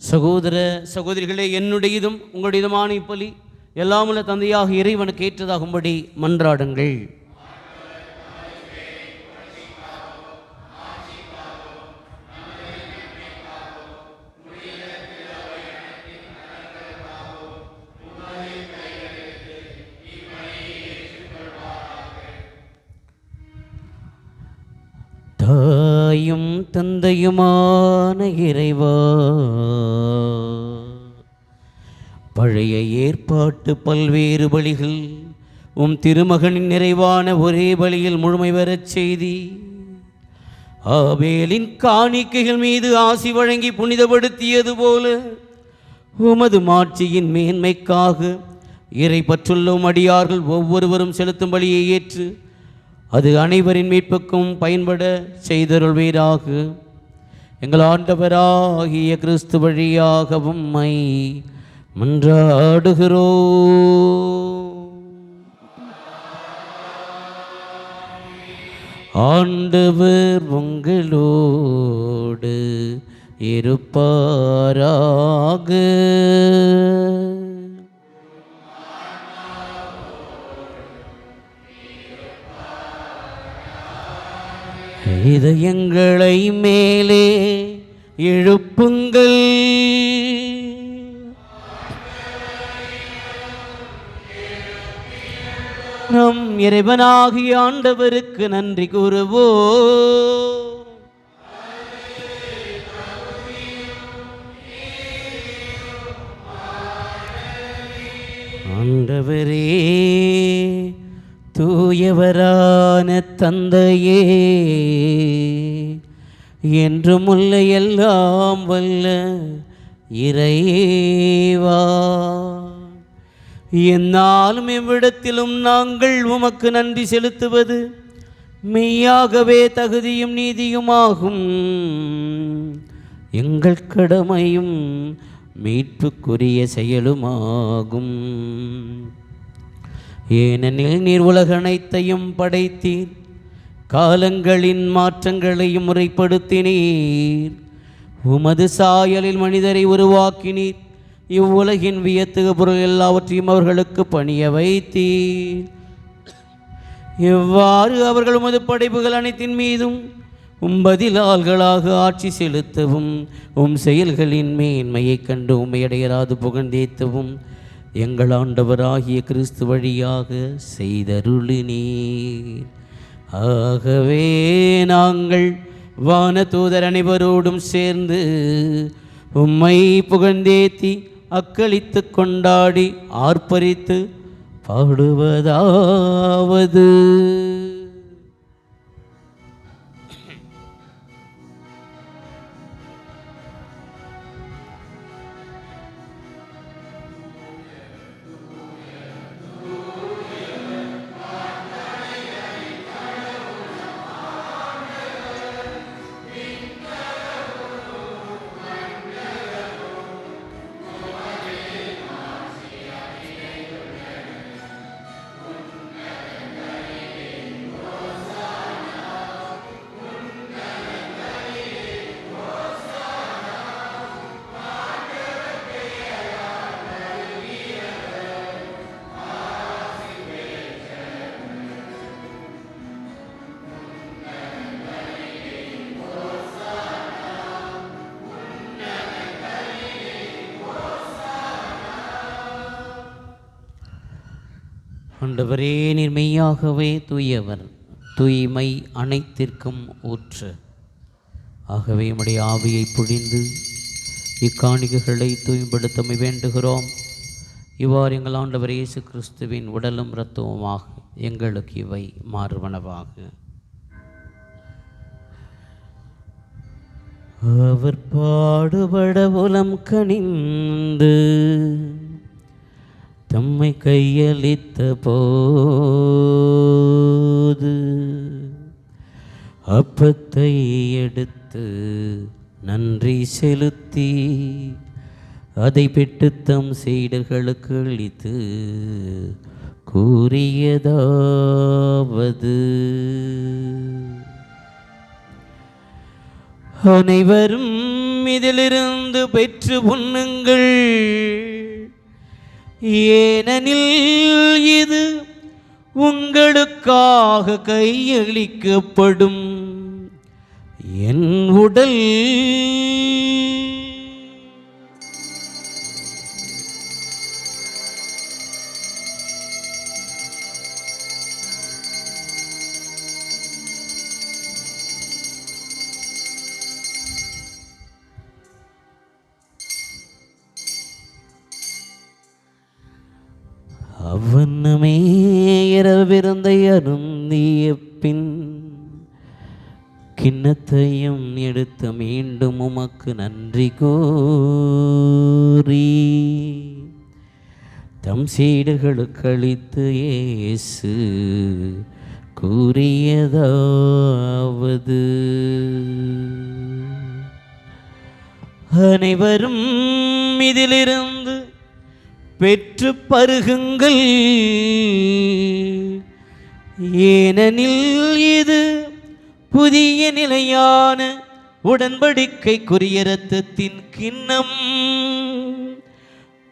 சகோதர சகோதரிகளே, என்னுடையதும் உங்களுடையதுமான இப்பலி எல்லாமுள்ள தந்தையாக இறைவனுக்கு ஏற்றதாகும்படி மன்றாடுங்கள். தாயும் தந்தையுமான இறைவா, பழைய ஏற்பாட்டு பல்வேறு பலிகள் உம் திருமகனின் நிறைவான ஒரே பலியில் முழுமை பெறச் செய்தி ஆபேலின் காணிக்கைகள் மீது ஆசி வழங்கி புனிதப்படுத்தியது போல உமது மாட்சியின் மேன்மைக்காக இறை பற்றுள்ள அடியார்கள் ஒவ்வொருவரும் செலுத்தும் பலியை ஏற்று அது அனைவரின் மீட்புக்கும் பயன்பட செய்தருள்வீராக. எங்கள் ஆண்டவராகிய கிறிஸ்து வழியாக உம்மை மன்றாடுகிறோம். ஆண்டவர் உங்களோடு இருப்பாராக. இதயங்களை மேலே எழுப்புங்கள், நம் இறைவனாகிய ஆண்டவருக்கு நன்றி கூறுவோம். ஆண்டவரே, தூயவரான தந்தையே, என்றுமுள்ள எல்லாம் வல்ல இறைவா, எந்நாளும் எவ்விடத்திலும் நாங்கள் உமக்கு நன்றி செலுத்துவது மெய்யாகவே தகுதியும் நீதியுமாகும். எங்கள் கடமையும் மீட்புக்குரிய செயலுமாகும். ஏனெனில் நீர் உலக அனைத்தையும் படைத்தீர், காலங்களின் மாற்றங்களையும் முறைப்படுத்தினீர், உமது சாயலில் மனிதரை உருவாக்கினீர், இவ்வுலகின் வியத்தகு பொருள் எல்லாவற்றையும் அவர்களுக்கு பணிய வைத்தீர். எவ்வாறு அவர்கள் உமது படைப்புகள் அனைத்தின் மீதும் பதிலாள்களாக ஆட்சி செலுத்தவும், செயல்களின் மேன்மையைக் கண்டு உம்மையடையராது புகழ்ந்தேத்தவும் எங்கள் ஆண்டவராகிய கிறிஸ்து வழியாக செய்தருளினீர். ஆகவே நாங்கள் வானதூதர் அனைவரோடும் சேர்ந்து உம்மை புகழ்ந்தேத்தி அக்களித்து கொண்டாடி ஆர்ப்பரித்து பாடுவதாவது: ஆண்டவரே, நீர் மெய்யாகவே தூயவர், தூய்மை அனைத்திற்கும் ஊற்று. ஆகவே உம்முடைய ஆவியை பொழிந்து இக்காணிக்கைகளை தூய்மைப்படுத்த வேண்டுகிறோம். இவ்வாறு எங்கள் ஆண்டவர் இயேசு கிறிஸ்துவின் உடலும் இரத்தமுமாக எங்களுக்கு இவை மாறுவனவாக. அவர் பாடுபட உலம் கனிந்து தம்மை கையளித்த போது அப்பத்தை எடுத்து நன்றி செலுத்தி அதை பெற்று தம் சீடர்களுக்கு அளித்து கூறியதாவது: அனைவரும் இதிலிருந்து பெற்று உண்ணுங்கள், ஏனெனில் இது உங்களுக்காக கையளிக்கப்படும் என் உடல். அவ்வண்ணமே இரவிருந்தை அருந்திய பின் கிண்ணத்தையும் எடுத்து மீண்டும் உமக்கு நன்றி கூறி தம் சீடர்களுக்கு அளித்து இயேசு கூறியதாவது: அனைவரும் இதிலிருந்து பெற்று பருகுங்கள், ஏனெனில் இது புதிய நிலையான உடன்படிக்கைக்குரிய இரத்தத்தின் கிண்ணம்.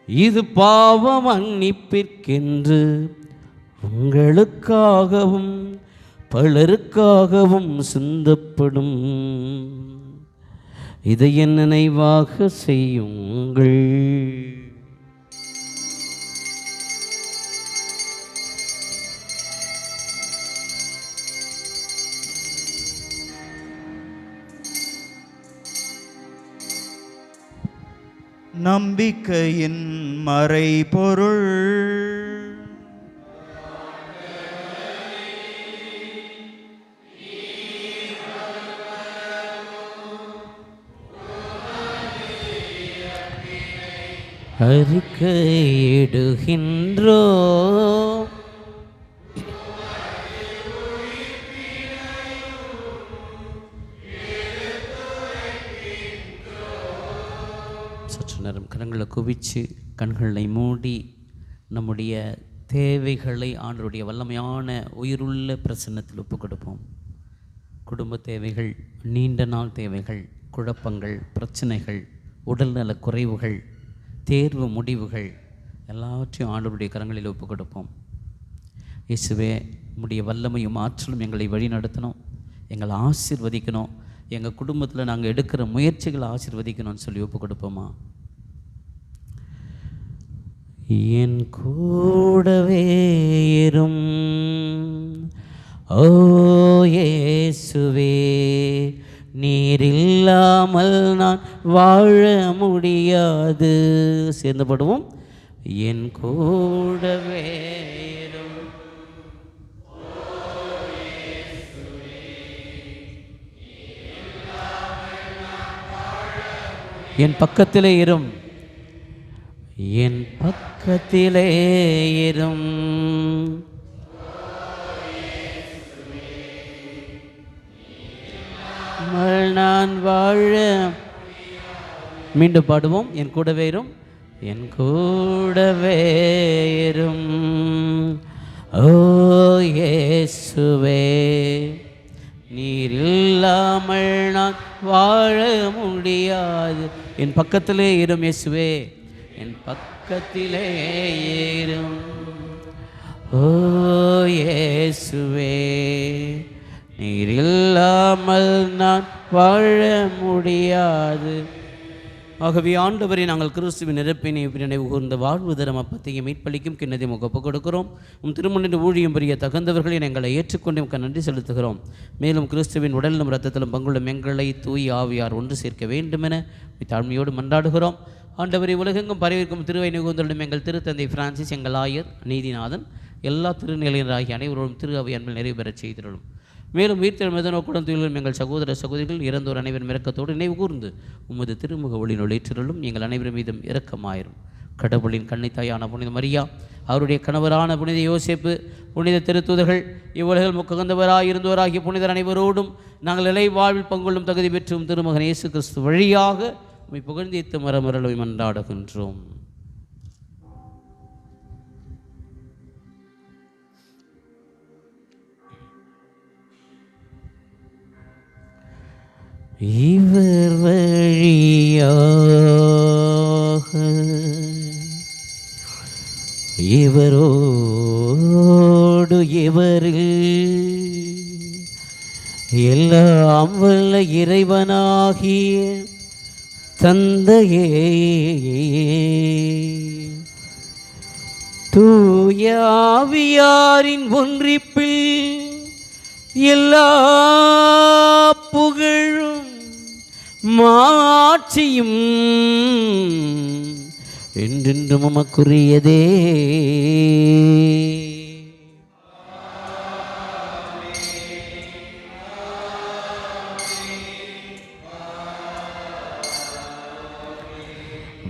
இது பாவ மன்னிப்பிற்கென்று உங்களுக்காகவும் பலருக்காகவும் சிந்தப்படும். இதை என் நினைவாக செய்யுங்கள். நம்பிக்கையின் மறைபொருள். அறிக்கையிடுகின்றோ சற்று நேரம் கரங்களை குவிச்சு கண்களை மூடி நம்முடைய தேவைகளை ஆண்டவருடைய வல்லமையான உயிருள்ள பிரசன்னத்தில் ஒப்புக் கொடுப்போம். குடும்ப தேவைகள், நீண்ட நாள் தேவைகள், குழப்பங்கள், பிரச்சனைகள், உடல்நல குறைவுகள், தேர்வு முடிவுகள் எல்லாவற்றையும் ஆண்டவருடைய கரங்களில் ஒப்புக் கொடுப்போம். இயேசுவே, உம்முடைய வல்லமையும் ஆற்றலும் எங்களை வழி நடத்தணும், எங்களை ஆசீர்வதிக்கணும், எங்கள் குடும்பத்தில் நாங்கள் எடுக்கிற முயற்சிகளை ஆசீர்வதிக்கணும்னு சொல்லி ஒப்புக் கொடுப்போமா? என் கூடவே இரும் ஓ இயேசுவே, நீர் இல்லாமல் நான் வாழ முடியாது. சேர்ந்து பாடுவோம். என் கூடவே இரும் என் பக்கத்திலே இரும், என் பக்கத்திலே இரும். நான் வாழ. மீண்டும் பாடுவோம். என் கூடவே இரும், என் கூடவே இரும் ஓ இயேசுவே, நீர் இல்லாமல் நான் வாழ முடியாது. என் பக்கத்திலே இரும் இயேசுவே, என் பக்கத்திலே இரும் ஓ இயேசுவே, நீர் இல்லாமல் நான் வாழ முடியாது. ஆகவே ஆண்டவரை நாங்கள் கிறிஸ்துவின் நிரப்பினை நினைவு கூர்ந்த வாழ்வு தரம் அப்பத்தையும் மீட்பளிக்கும் கிண்ணத்தை முகப்பு கொடுக்கிறோம். திருமண ஊழியம் புரிய தகுந்தவர்களை எங்களை ஏற்றுக்கொண்டு நன்றி செலுத்துகிறோம். மேலும் கிறிஸ்துவின் உடலிலும் இரத்தத்திலும் பங்குள்ள எங்களை தூய் ஆவியார் ஒன்று சேர்க்க வேண்டுமென தாழ்மையோடு மன்றாடுகிறோம். ஆண்டவரை உலகெங்கும் பரவிருக்கும் திருவை நிகழ்ந்தோடும் எங்கள் திருத்தந்தை பிரான்சிஸ், எங்கள் ஆயர் நீதிநாதன், எல்லா திருநிலையராகிய அனைவரோடும் திரு அவை அன்பில் நிறைவு பெறச் செய்திருளும். மேலும் உயிர்த்தெழும் மெதனோக்குடன் துயிலும் எங்கள் சகோதர சகோதரிகள் இறந்தோர் அனைவரும் இரக்கத்தோடு நினைவு கூர்ந்து உமது திருமுக ஒளி நுழைற்றிருளும். எங்கள் அனைவரும் மீதும் இரக்கமாயிரும். கடவுளின் கன்னித்தாயான புனித மரியா, அவருடைய கணவரான புனித யோசேப்பு, புனித திருத்தூதர்கள், இவ்வுலகில் முக்ககந்தவராயிருந்தோராகிய புனிதர் அனைவரோடும் நாங்கள் நிலை வாழ்வில் பங்கொள்ளும் தகுதி பெற்றும் திருமகன் இயேசு கிறிஸ்து வழியாக உம்மை புகழ்ந்தேத்து மரமரளவை மன்றாடுகின்றோம். இவர் வழியாக இவரோடு இவரில் எல்லாம் வல்ல இறைவனாகிய தந்தையே, தூய ஆவியாரின் ஒன்றிப்பில் எல்லா புகழும் மாட்சியும் என்றென்றும் உமக்குரியதே.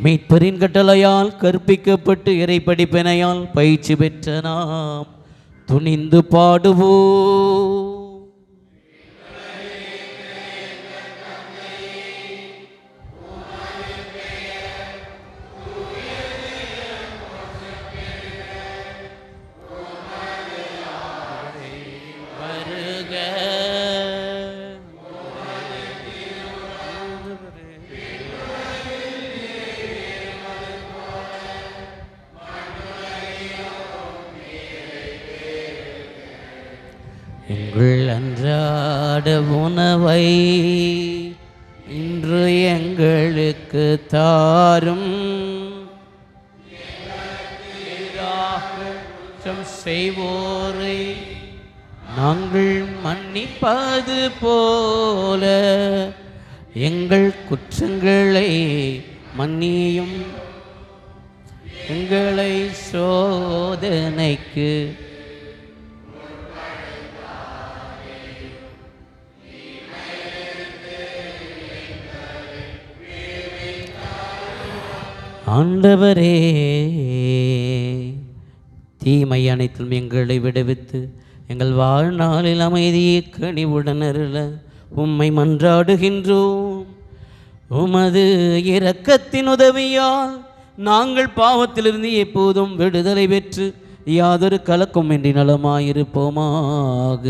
மீட்பரின் கட்டளையால் கற்பிக்கப்பட்டு இறை படிப்பினையால் பயிற்சி பெற்ற நாம் துணிந்து பாடுவோம். எங்கள் அன்றாட உணவை இன்று எங்களுக்கு தாரும். குற்றம் செய்வோரை நாங்கள் மன்னிப்பது போல எங்கள் குற்றங்களை மன்னியும். எங்களை சோதனைக்கு ஆண்டவரே, தீமை அனைத்தும் எங்களை விடுவித்து எங்கள் வாழ்நாளில் அமைதியை கனிவுடன் அருள உம்மை மன்றாடுகின்றோம். உமது இரக்கத்தின் உதவியால் நாங்கள் பாவத்திலிருந்து எப்போதும் விடுதலை பெற்று யாதொரு கலக்கமின்றி நலமாயிருப்போமாக.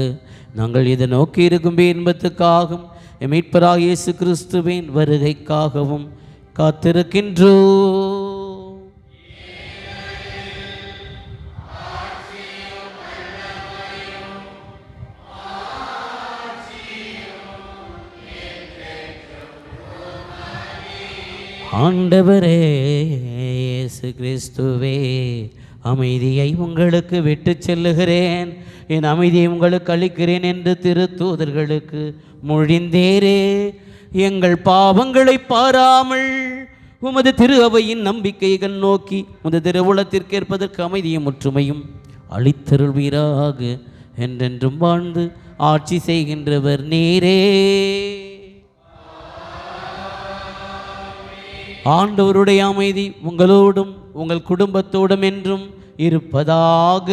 நாங்கள் இதை நோக்கி இருக்கும் இன்பத்துக்காகவும் மீட்பராக இயேசு கிறிஸ்துவின் வருகைக்காகவும் காத்திருக்கின்றோம். ஆண்டவரே இயேசு கிறிஸ்துவே, அமைதியை உங்களுக்கு விட்டு செல்லுகிறேன், என் அமைதியை உங்களுக்கு அளிக்கிறேன் என்று திருத்தூதர்களுக்கு மொழிந்தேரே. எங்கள் பாவங்களை பாராமல் உமது திரு அவையின் நம்பிக்கையை கண்ணோக்கி உமது திருவுளத்திற்கு ஏற்பதற்கு அமைதியும் ஒற்றுமையும் அளித்தருள்வீராக. என்றென்றும் வாழ்ந்து ஆட்சி செய்கின்றவர் நீரே. ஆண்டவருடைய அமைதி உங்களோடும் உங்கள் குடும்பத்தோடும் என்றும் இருப்பதாக.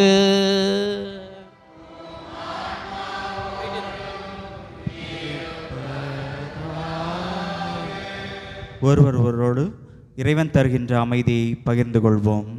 ஒருவரோடு இறைவன் தருகின்ற அமைதியை பகிர்ந்து கொள்வோம்.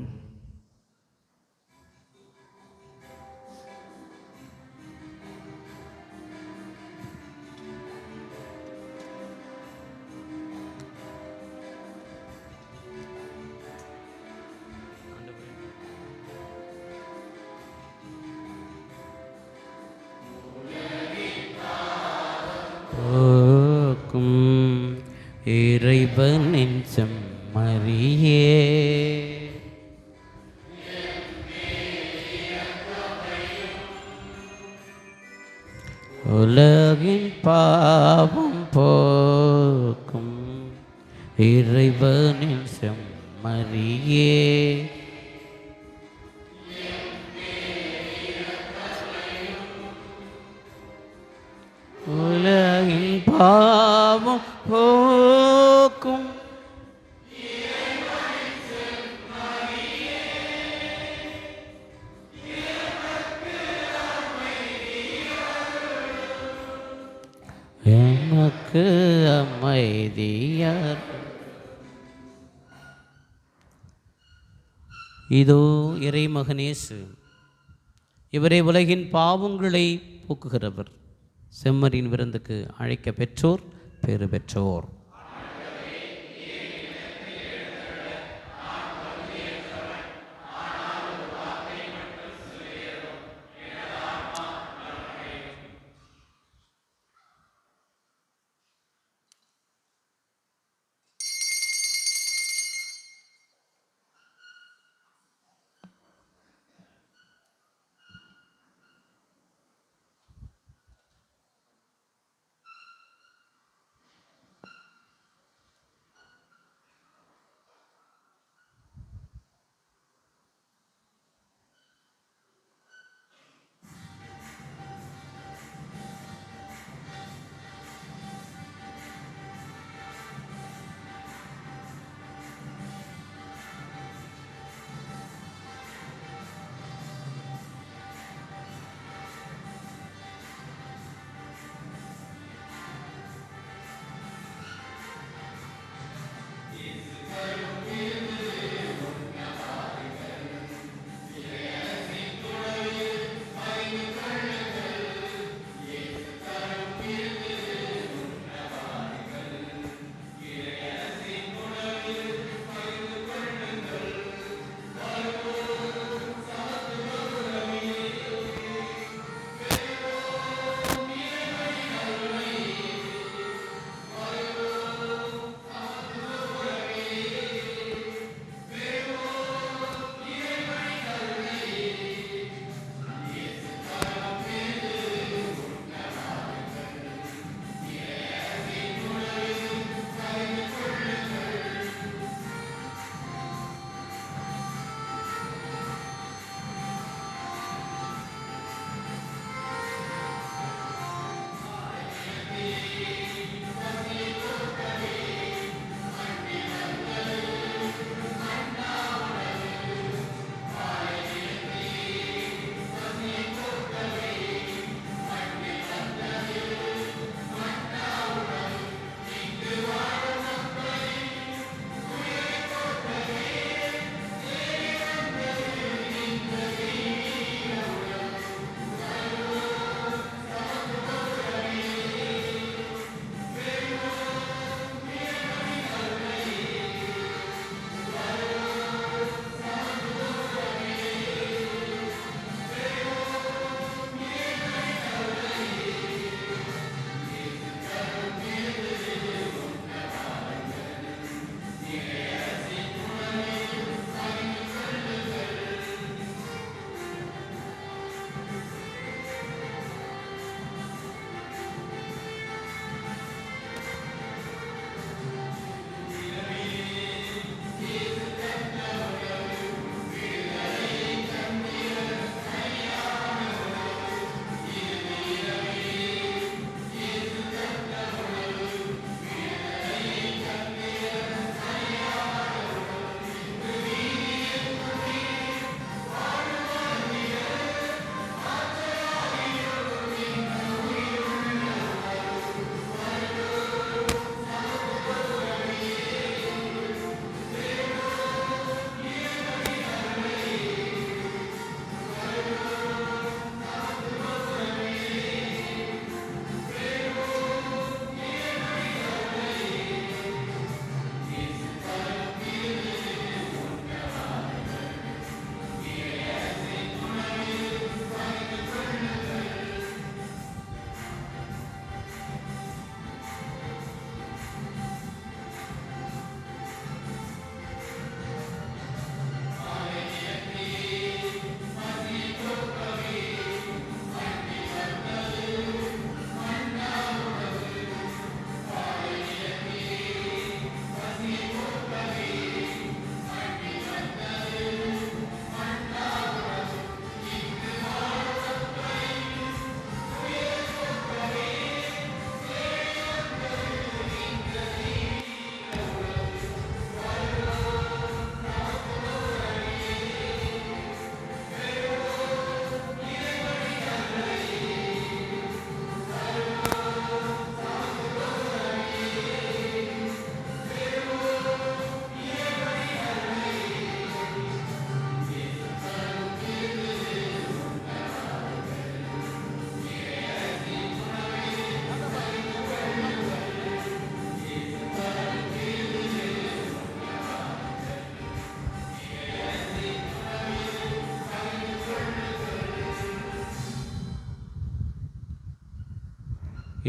இறைவனின் செம்மறியே, உலகின் பாவம் போக்கும் இறைவனின் செம்மறியே, உலகின் பாவம் போக்கும் எனக்கு அமைதியார். இதோ இறைமகனேசு, இவரே உலகின் பாவங்களை போக்குகிறவர். செம்மறியின் விருந்துக்கு அழைக்க பெற்றோர் பேறு பெற்றோர்.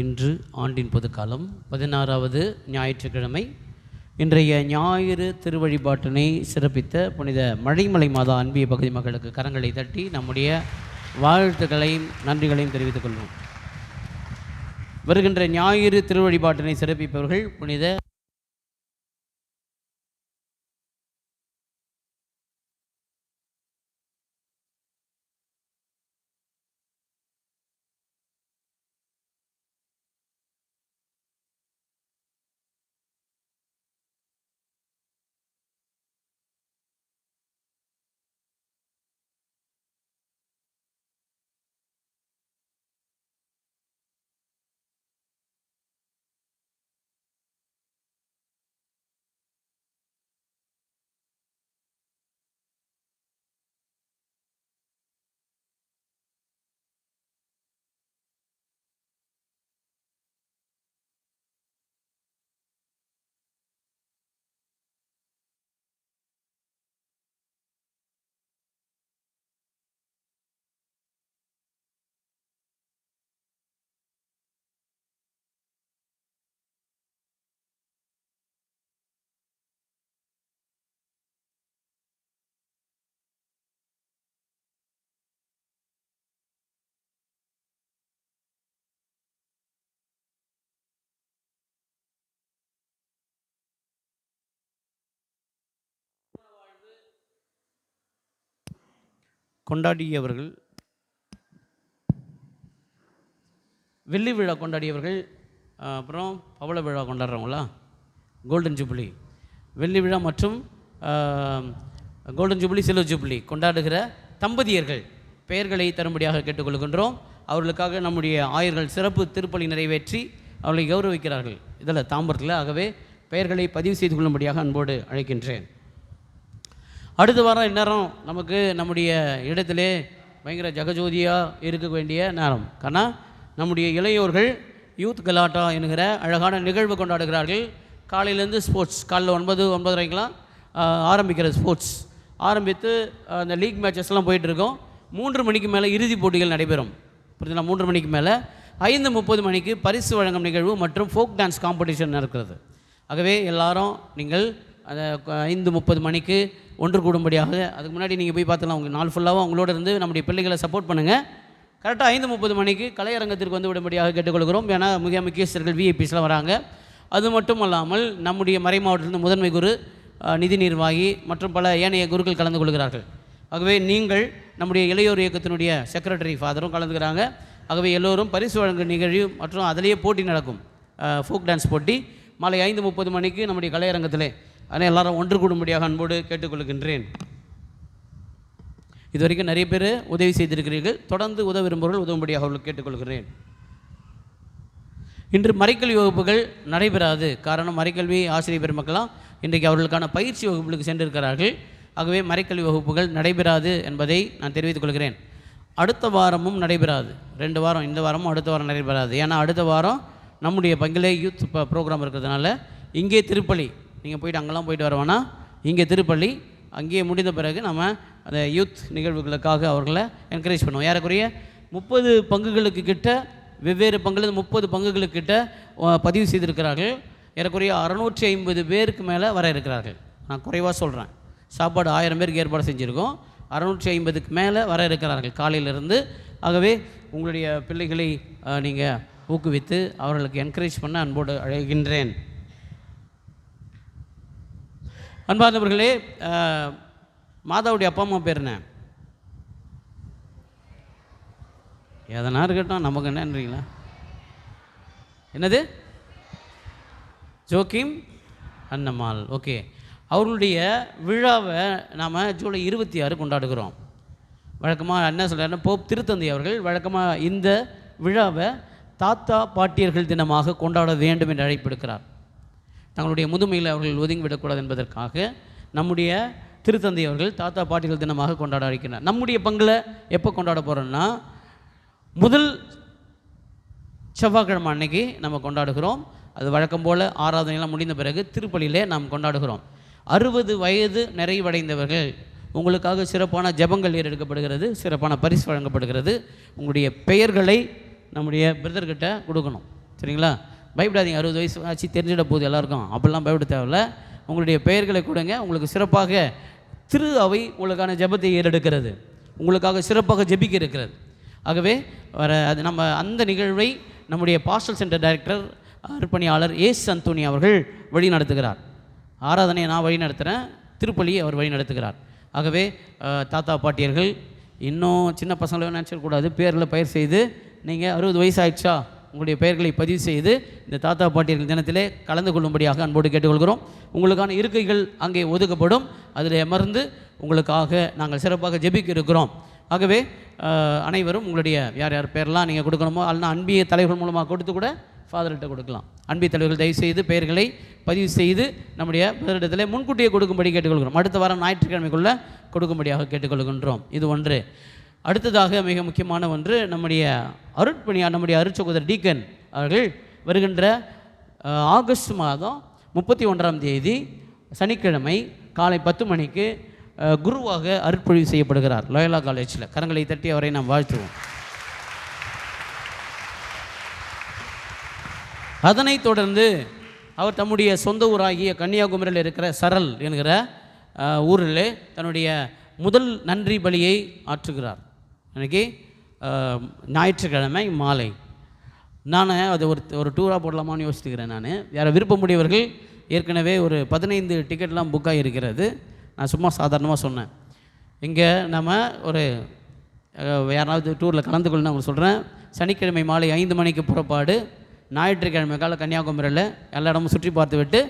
இன்று ஆண்டின் பொதுக்காலம் 16வது ஞாயிற்றுக்கிழமை. இன்றைய ஞாயிறு திருவழிபாட்டினை சிறப்பித்த புனித மழைமலை மாதா அன்பிய பகுதி மக்களுக்கு கரங்களை தட்டி நம்முடைய வாழ்த்துக்களையும் நன்றிகளையும் தெரிவித்துக் கொள்வோம். வருகின்ற ஞாயிறு திருவழிபாட்டினை சிறப்பிப்பவர்கள் புனித கொண்டாடியவர்கள், வெள்ளி விழா கொண்டாடியவர்கள், அப்புறம் பவள விழா கொண்டாடுறவங்களா, கோல்டன் ஜூப்ளி, வெள்ளி விழா மற்றும் கோல்டன் ஜூப்ளி, சில்வர் ஜூப்ளி கொண்டாடுகிற தம்பதியர்கள் பெயர்களை தரும்படியாக கேட்டுக்கொள்கின்றோம். அவர்களுக்காக நம்முடைய ஆயர்கள் சிறப்பு திருப்பலி நிறைவேற்றி அவர்களை கௌரவிக்கிறார்கள் இதில் தாம்பரத்தில். ஆகவே பெயர்களை பதிவு செய்து கொள்ளும்படியாக அன்போடு அழைக்கின்றேன். அடுத்த வாரம் இந்நேரம் நமக்கு நம்முடைய இடத்திலே பயங்கர ஜகஜோதியாக இருக்க வேண்டிய நேரம். ஆனால் நம்முடைய இளையோர்கள் யூத் கலாட்டா என்கிற அழகான நிகழ்வு கொண்டாடுகிறார்கள். காலையிலேருந்து ஸ்போர்ட்ஸ், காலையில் 9-9:30 ஆரம்பிக்கிற ஸ்போர்ட்ஸ் ஆரம்பித்து அந்த லீக் மேட்சஸ்லாம் போயிட்டுருக்கோம். 3 மணிக்கு மேலே இறுதிப் போட்டிகள் நடைபெறும். புரியுதுங்களா? 3 மணிக்கு மேலே 5:30 மணிக்கு பரிசு வழங்கும் நிகழ்வு மற்றும் ஃபோக் டான்ஸ் காம்படிஷன் நடக்கிறது. ஆகவே எல்லாரும் நீங்கள் அந்த 5:30 மணிக்கு ஒன்று கூடும்படியாக, அதுக்கு முன்னாடி நீங்கள் போய் பார்த்துக்கலாம். உங்கள் நாள் ஃபுல்லாகவும் அவங்களோட இருந்து நம்முடைய பிள்ளைகளை சப்போர்ட் பண்ணுங்கள். கரெக்டாக 5:30 மணிக்கு கலையரங்கத்திற்கு வந்து விடும்படியாக கேட்டுக்கொள்கிறோம். ஏன்னா மிக முக்கியஸ்தர்கள் விஐபிஸ்லாம் வராங்க. அது மட்டும் அல்லாமல் நம்முடைய மறை மாவட்டத்திலிருந்து முதன்மை குரு, நிதி நிர்வாகி மற்றும் பல ஏனைய குருக்கள் கலந்து கொள்கிறார்கள். ஆகவே நீங்கள் நம்முடைய இளையோர் இயக்கத்தினுடைய செக்ரட்டரி ஃபாதரும் கலந்துக்கிறாங்க. ஆகவே எல்லோரும் பரிசு வழங்கும் நிகழ்வு மற்றும் அதிலேயே போட்டி நடக்கும், ஃபோக் டான்ஸ் போட்டி மாலை 5:30 மணிக்கு நம்முடைய கலையரங்கத்திலே. ஆனால் எல்லாரும் ஒன்று கூடும்படியாக அன்போடு கேட்டுக்கொள்கின்றேன். இது வரைக்கும் நிறைய பேர் உதவி செய்திருக்கிறீர்கள். தொடர்ந்து உதவ விரும்புவர்கள் உதவும்படியாக அவர்களுக்கு கேட்டுக்கொள்கிறேன். இன்று மறைக்கல்வி வகுப்புகள் நடைபெறாது. காரணம், மறைக்கல்வி ஆசிரியர் பெருமக்களாம் இன்றைக்கு அவர்களுக்கான பயிற்சி வகுப்புகளுக்கு சென்றிருக்கிறார்கள். ஆகவே மறைக்கல்வி வகுப்புகள் நடைபெறாது என்பதை நான் தெரிவித்துக் கொள்கிறேன். அடுத்த வாரமும் நடைபெறாது. 2 வாரம், இந்த வாரமும் அடுத்த வாரம் நடைபெறாது. ஏன்னா அடுத்த வாரம் நம்முடைய பங்கிலே யூத் ப்ரோக்ராம் இருக்கிறதுனால இங்கே திருப்பலி, நீங்கள் போயிட்டு அங்கெல்லாம் போயிட்டு வரவேன்னா இங்கே திருப்பள்ளி, அங்கேயே முடிந்த பிறகு நம்ம அந்த யூத் நிகழ்வுகளுக்காக அவர்களை என்கரேஜ் பண்ணுவோம். ஏறக்குறைய 30 பங்குகளுக்கு கிட்ட, வெவ்வேறு பங்குகள் 30 பங்குகளுக்கு கிட்ட பதிவு செய்திருக்கிறார்கள். ஏறக்குறைய 650 பேருக்கு மேலே வர இருக்கிறார்கள். நான் குறைவாக சொல்கிறேன். சாப்பாடு 1000 பேருக்கு ஏற்பாடு செஞ்சுருக்கோம். 650க்கு மேலே வர இருக்கிறார்கள் காலையிலிருந்து. ஆகவே உங்களுடைய பிள்ளைகளை நீங்கள் ஊக்குவித்து அவர்களுக்கு என்கரேஜ் பண்ண அன்போடு அழைக்கின்றேன். அன்பார்ந்தவர்களே, மாதாவுடைய அப்பா அம்மா பேர் என்ன? எதனா இருக்கட்டும், நமக்கு என்னன்றீங்களா? என்னது? ஜோக்கிம் அன்னம்மாள். ஓகே, அவர்களுடைய விழாவை நாம் ஜூலை 26 கொண்டாடுகிறோம். வழக்கமாக என்ன சொல்கிறாருன்னா, போப் திருத்தந்தை அவர்கள் வழக்கமாக இந்த விழாவை தாத்தா பாட்டியர்கள் தினமாக கொண்டாட வேண்டும் என்று அழைப்பெடுக்கிறார். தங்களுடைய முதுமையில் அவர்கள் ஒதுங்கிவிடக்கூடாது என்பதற்காக நம்முடைய திருத்தந்தை அவர்கள் தாத்தா பாட்டிகள் தினமாக கொண்டாட அழைக்கிறார். நம்முடைய பங்கில் எப்போ கொண்டாட போகிறோம்னா, முதல் செவ்வாய்க்கிழமை அன்னைக்கு நம்ம கொண்டாடுகிறோம். அது வழக்கம் போல் ஆராதனையெல்லாம் முடிந்த பிறகு திருப்பலியிலே நாம் கொண்டாடுகிறோம். 60 வயது நிறைவடைந்தவர்கள் உங்களுக்காக சிறப்பான ஜெபங்கள் ஏறெடுக்கப்படுகிறது, சிறப்பான பரிசு வழங்கப்படுகிறது. உங்களுடைய பெயர்களை நம்முடைய பிரதர்கிட்ட கொடுக்கணும். சரிங்களா? பயப்படாதீங்க, 60 வயசு ஆச்சு தெரிஞ்சிட போகுது எல்லாருக்கும், அப்படிலாம் பயப்பட தேவையில்ல. உங்களுடைய பெயர்களை கொடுங்க. உங்களுக்கு சிறப்பாக திரு அவை உங்களுக்கான ஜெபத்தை ஏறெடுக்கிறது, உங்களுக்காக சிறப்பாக ஜெபிக்க இருக்கிறது. ஆகவே அது நம்ம அந்த நிகழ்வை நம்முடைய பாஸ்டல் சென்டர் டைரக்டர் அர்ப்பணியாளர் ஏஸ் அந்தோனி அவர்கள் வழி நடத்துகிறார். ஆராதனையை நான் வழி நடத்துகிறேன், திருப்பலியை அவர் வழி நடத்துகிறார். ஆகவே தாத்தா பாட்டியர்கள், இன்னும் சின்ன பசங்களை நினச்சிடக்கூடாது, பேரில் பயிர் செய்து நீங்கள் 60 வயசு ஆயிடுச்சா உங்களுடைய பெயர்களை பதிவு செய்து இந்த தாத்தா பாட்டியர்கள் தினத்திலே கலந்து கொள்ளும்படியாக அன்போடு கேட்டுக்கொள்கிறோம். உங்களுக்கான இருக்கைகள் அங்கே ஒதுக்கப்படும், அதில் அமர்ந்து உங்களுக்காக நாங்கள் சிறப்பாக ஜெபிக்க இருக்கிறோம். ஆகவே அனைவரும் உங்களுடைய யார் யார் பேரெலாம் நீங்கள் கொடுக்கணுமோ அல்லனா அன்பிய தலைவர்கள் மூலமாக கொடுத்து கூட ஃபாதர்கிட்ட கொடுக்கலாம். அன்பிய தலைவர்கள் தயவுசெய்து பெயர்களை பதிவு செய்து நம்முடைய பேரிடத்தில் முன்கூட்டியே கொடுக்கும்படி கேட்டுக்கொள்கிறோம். அடுத்த வாரம் ஞாயிற்றுக்கிழமைக்குள்ளே கொடுக்கும்படியாக கேட்டுக்கொள்கின்றோம். இது ஒன்று. அடுத்ததாக மிக முக்கியமான ஒன்று, நம்முடைய அருட்பணியார் நம்முடைய அருட்சகோதரர் டீக்கன் அவர்கள் வருகின்ற ஆகஸ்ட் மாதம் 31ஆம் தேதி சனிக்கிழமை காலை 10 மணிக்கு குருவாக அருட்பொழிவு செய்யப்படுகிறார் லோயலா காலேஜில். கரங்களை தட்டி அவரை நாம் வாழ்த்துவோம். அதனைத் தொடர்ந்து அவர் தம்முடைய சொந்த ஊராகிய கன்னியாகுமரியில் இருக்கிற சரல் என்கிற ஊரில் தன்னுடைய முதல் நன்றி பலியை ஆற்றுகிறார். ஞாயிற்றுக்கிழமை மாலை. நான் அது ஒரு டூராக போடலாமான்னு யோசிச்சுக்கிறேன். நான் யாரை விருப்பமுடையவர்கள், ஏற்கனவே ஒரு 15 டிக்கெட்லாம் புக்காக இருக்கிறது. நான் சும்மா சாதாரணமாக சொன்னேன். இங்கே நம்ம ஒரு யாராவது டூரில் கலந்து கொள்ளணும் உங்களுக்கு சொல்கிறேன். சனிக்கிழமை மாலை 5 மணிக்கு புறப்பாடு, ஞாயிற்றுக்கிழமை காலை கன்னியாகுமரியில் எல்லா இடமும் சுற்றி பார்த்து விட்டு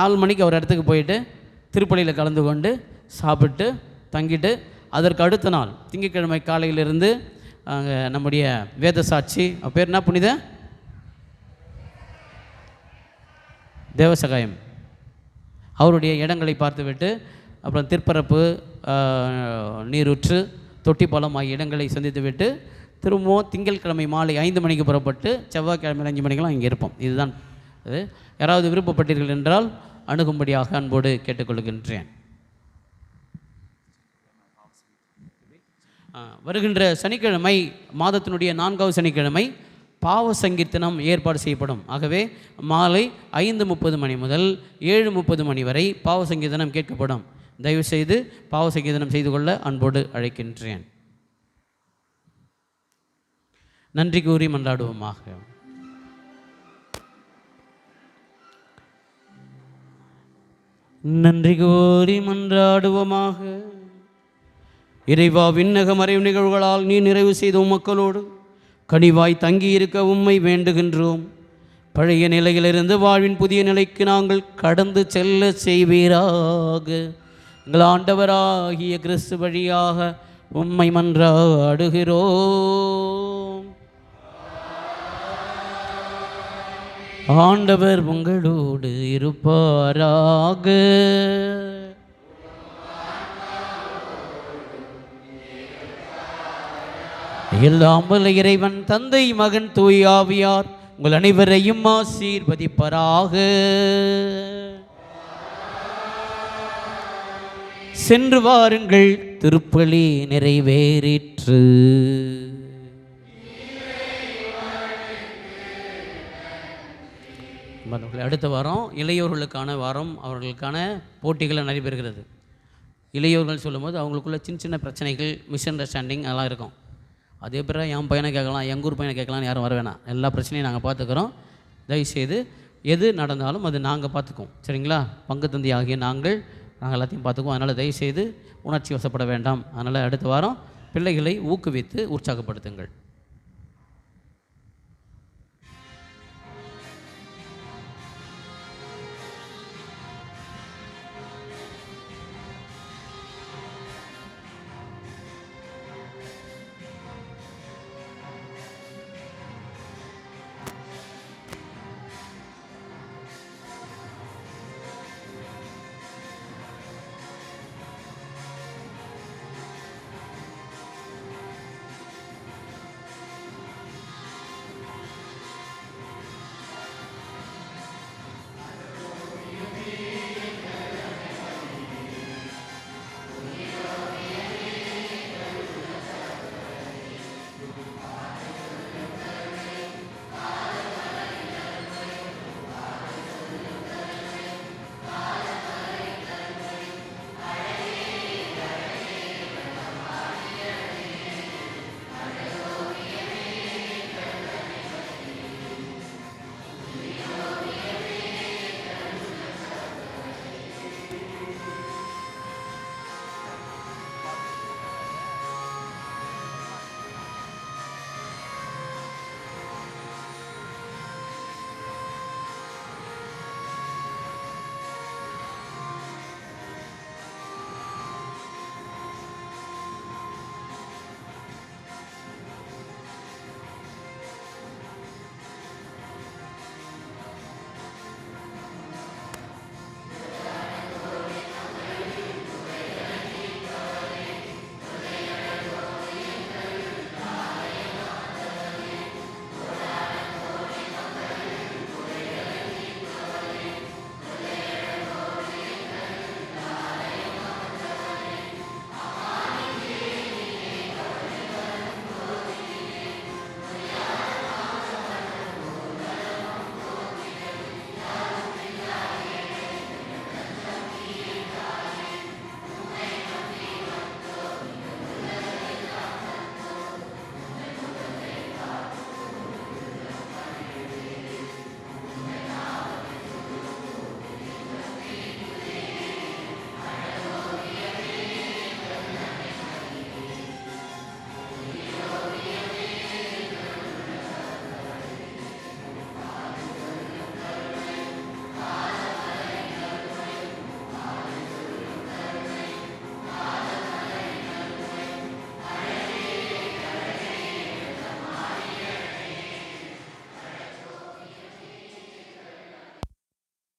4 மணிக்கு ஒரு இடத்துக்கு போயிட்டு திருப்பலியில் கலந்து கொண்டு சாப்பிட்டு தங்கிட்டு, அதற்கு அடுத்த நாள் திங்கட்கிழமை காலையிலிருந்து அங்கே நம்முடைய வேத சாட்சி பேர் என்ன, புனித தேவசகாயம் அவருடைய இடங்களை பார்த்துவிட்டு, அப்புறம் திருப்பரப்பு, நீரூற்று, தொட்டிப்பாலம் ஆகிய இடங்களை சந்தித்துவிட்டு திரும்பவும் திங்கட்கிழமை மாலை 5 மணிக்கு புறப்பட்டு செவ்வாய்க்கிழமை 5 மணிக்கெல்லாம் இங்கே இருப்போம். இதுதான் அது. யாராவது விருப்பப்பட்டீர்கள் என்றால் அணுகும்படியாக அன்போடு கேட்டுக்கொள்கின்றேன். வருகின்ற சனிக்கிழமை, மாதத்தினுடைய 4வது சனிக்கிழமை பாவ சங்கீர்த்தனம் ஏற்பாடு செய்யப்படும். ஆகவே மாலை 5:30 மணி முதல் 7:30 மணி வரை பாவ சங்கீர்த்தனம் கேட்கப்படும். தயவுசெய்து பாவ சங்கீர்த்தனம் செய்து கொள்ள அன்போடு அழைக்கின்றேன். நன்றி கூறி மன்றாடுவோமாக. நன்றி கூறி மன்றாடுவோமாக. இறைவா, விண்ணக மறைவு நிகழ்வுகளால் நீ நிறைவு செய்த மக்களோடு கனிவாய் தங்கியிருக்க உம்மை வேண்டுகின்றோம். பழைய நிலையிலிருந்து வாழ்வின் புதிய நிலைக்கு நாங்கள் கடந்து செல்ல செய்வீராக. எங்கள் ஆண்டவராகிய கிறிஸ்து வழியாக உம்மை மன்றாடுகிறோம். ஆண்டவர் உங்களோடு இருப்பாராக. எல்லாம் வல்ல இறைவன் தந்தை, மகன், தூய் ஆவியார் உங்கள் அனைவரையும் ஆசீர்வதிப்பாராக. சென்று வாருங்கள், திருப்பலி நிறைவேறிற்று. அடுத்த வாரம் இளையோர்களுக்கான வாரம், அவர்களுக்கான போட்டிகளை நடைபெறுகிறது. இளையோர்கள் சொல்லும்போது அவங்களுக்குள்ள சின்ன சின்ன பிரச்சனைகள், மிஸ் அண்டர்ஸ்டாண்டிங் அதெல்லாம் இருக்கும். அதே பிற என் பையனை கேட்கலாம், எங்கூர் பையனை கேட்கலான்னு யாரும் வர வேணாம். எல்லா பிரச்சனையும் நாங்கள் பார்த்துக்கிறோம். தயவுசெய்து எது நடந்தாலும் அது நாங்கள் பார்த்துக்குவோம், சரிங்களா? பங்கு தந்தி ஆகிய நாங்கள் எல்லாத்தையும் பார்த்துக்குவோம். அதனால் தயவுசெய்து உணர்ச்சி வசப்பட வேண்டாம். அதனால் அடுத்த வாரம் பிள்ளைகளை ஊக்குவித்து உற்சாகப்படுத்துங்கள்.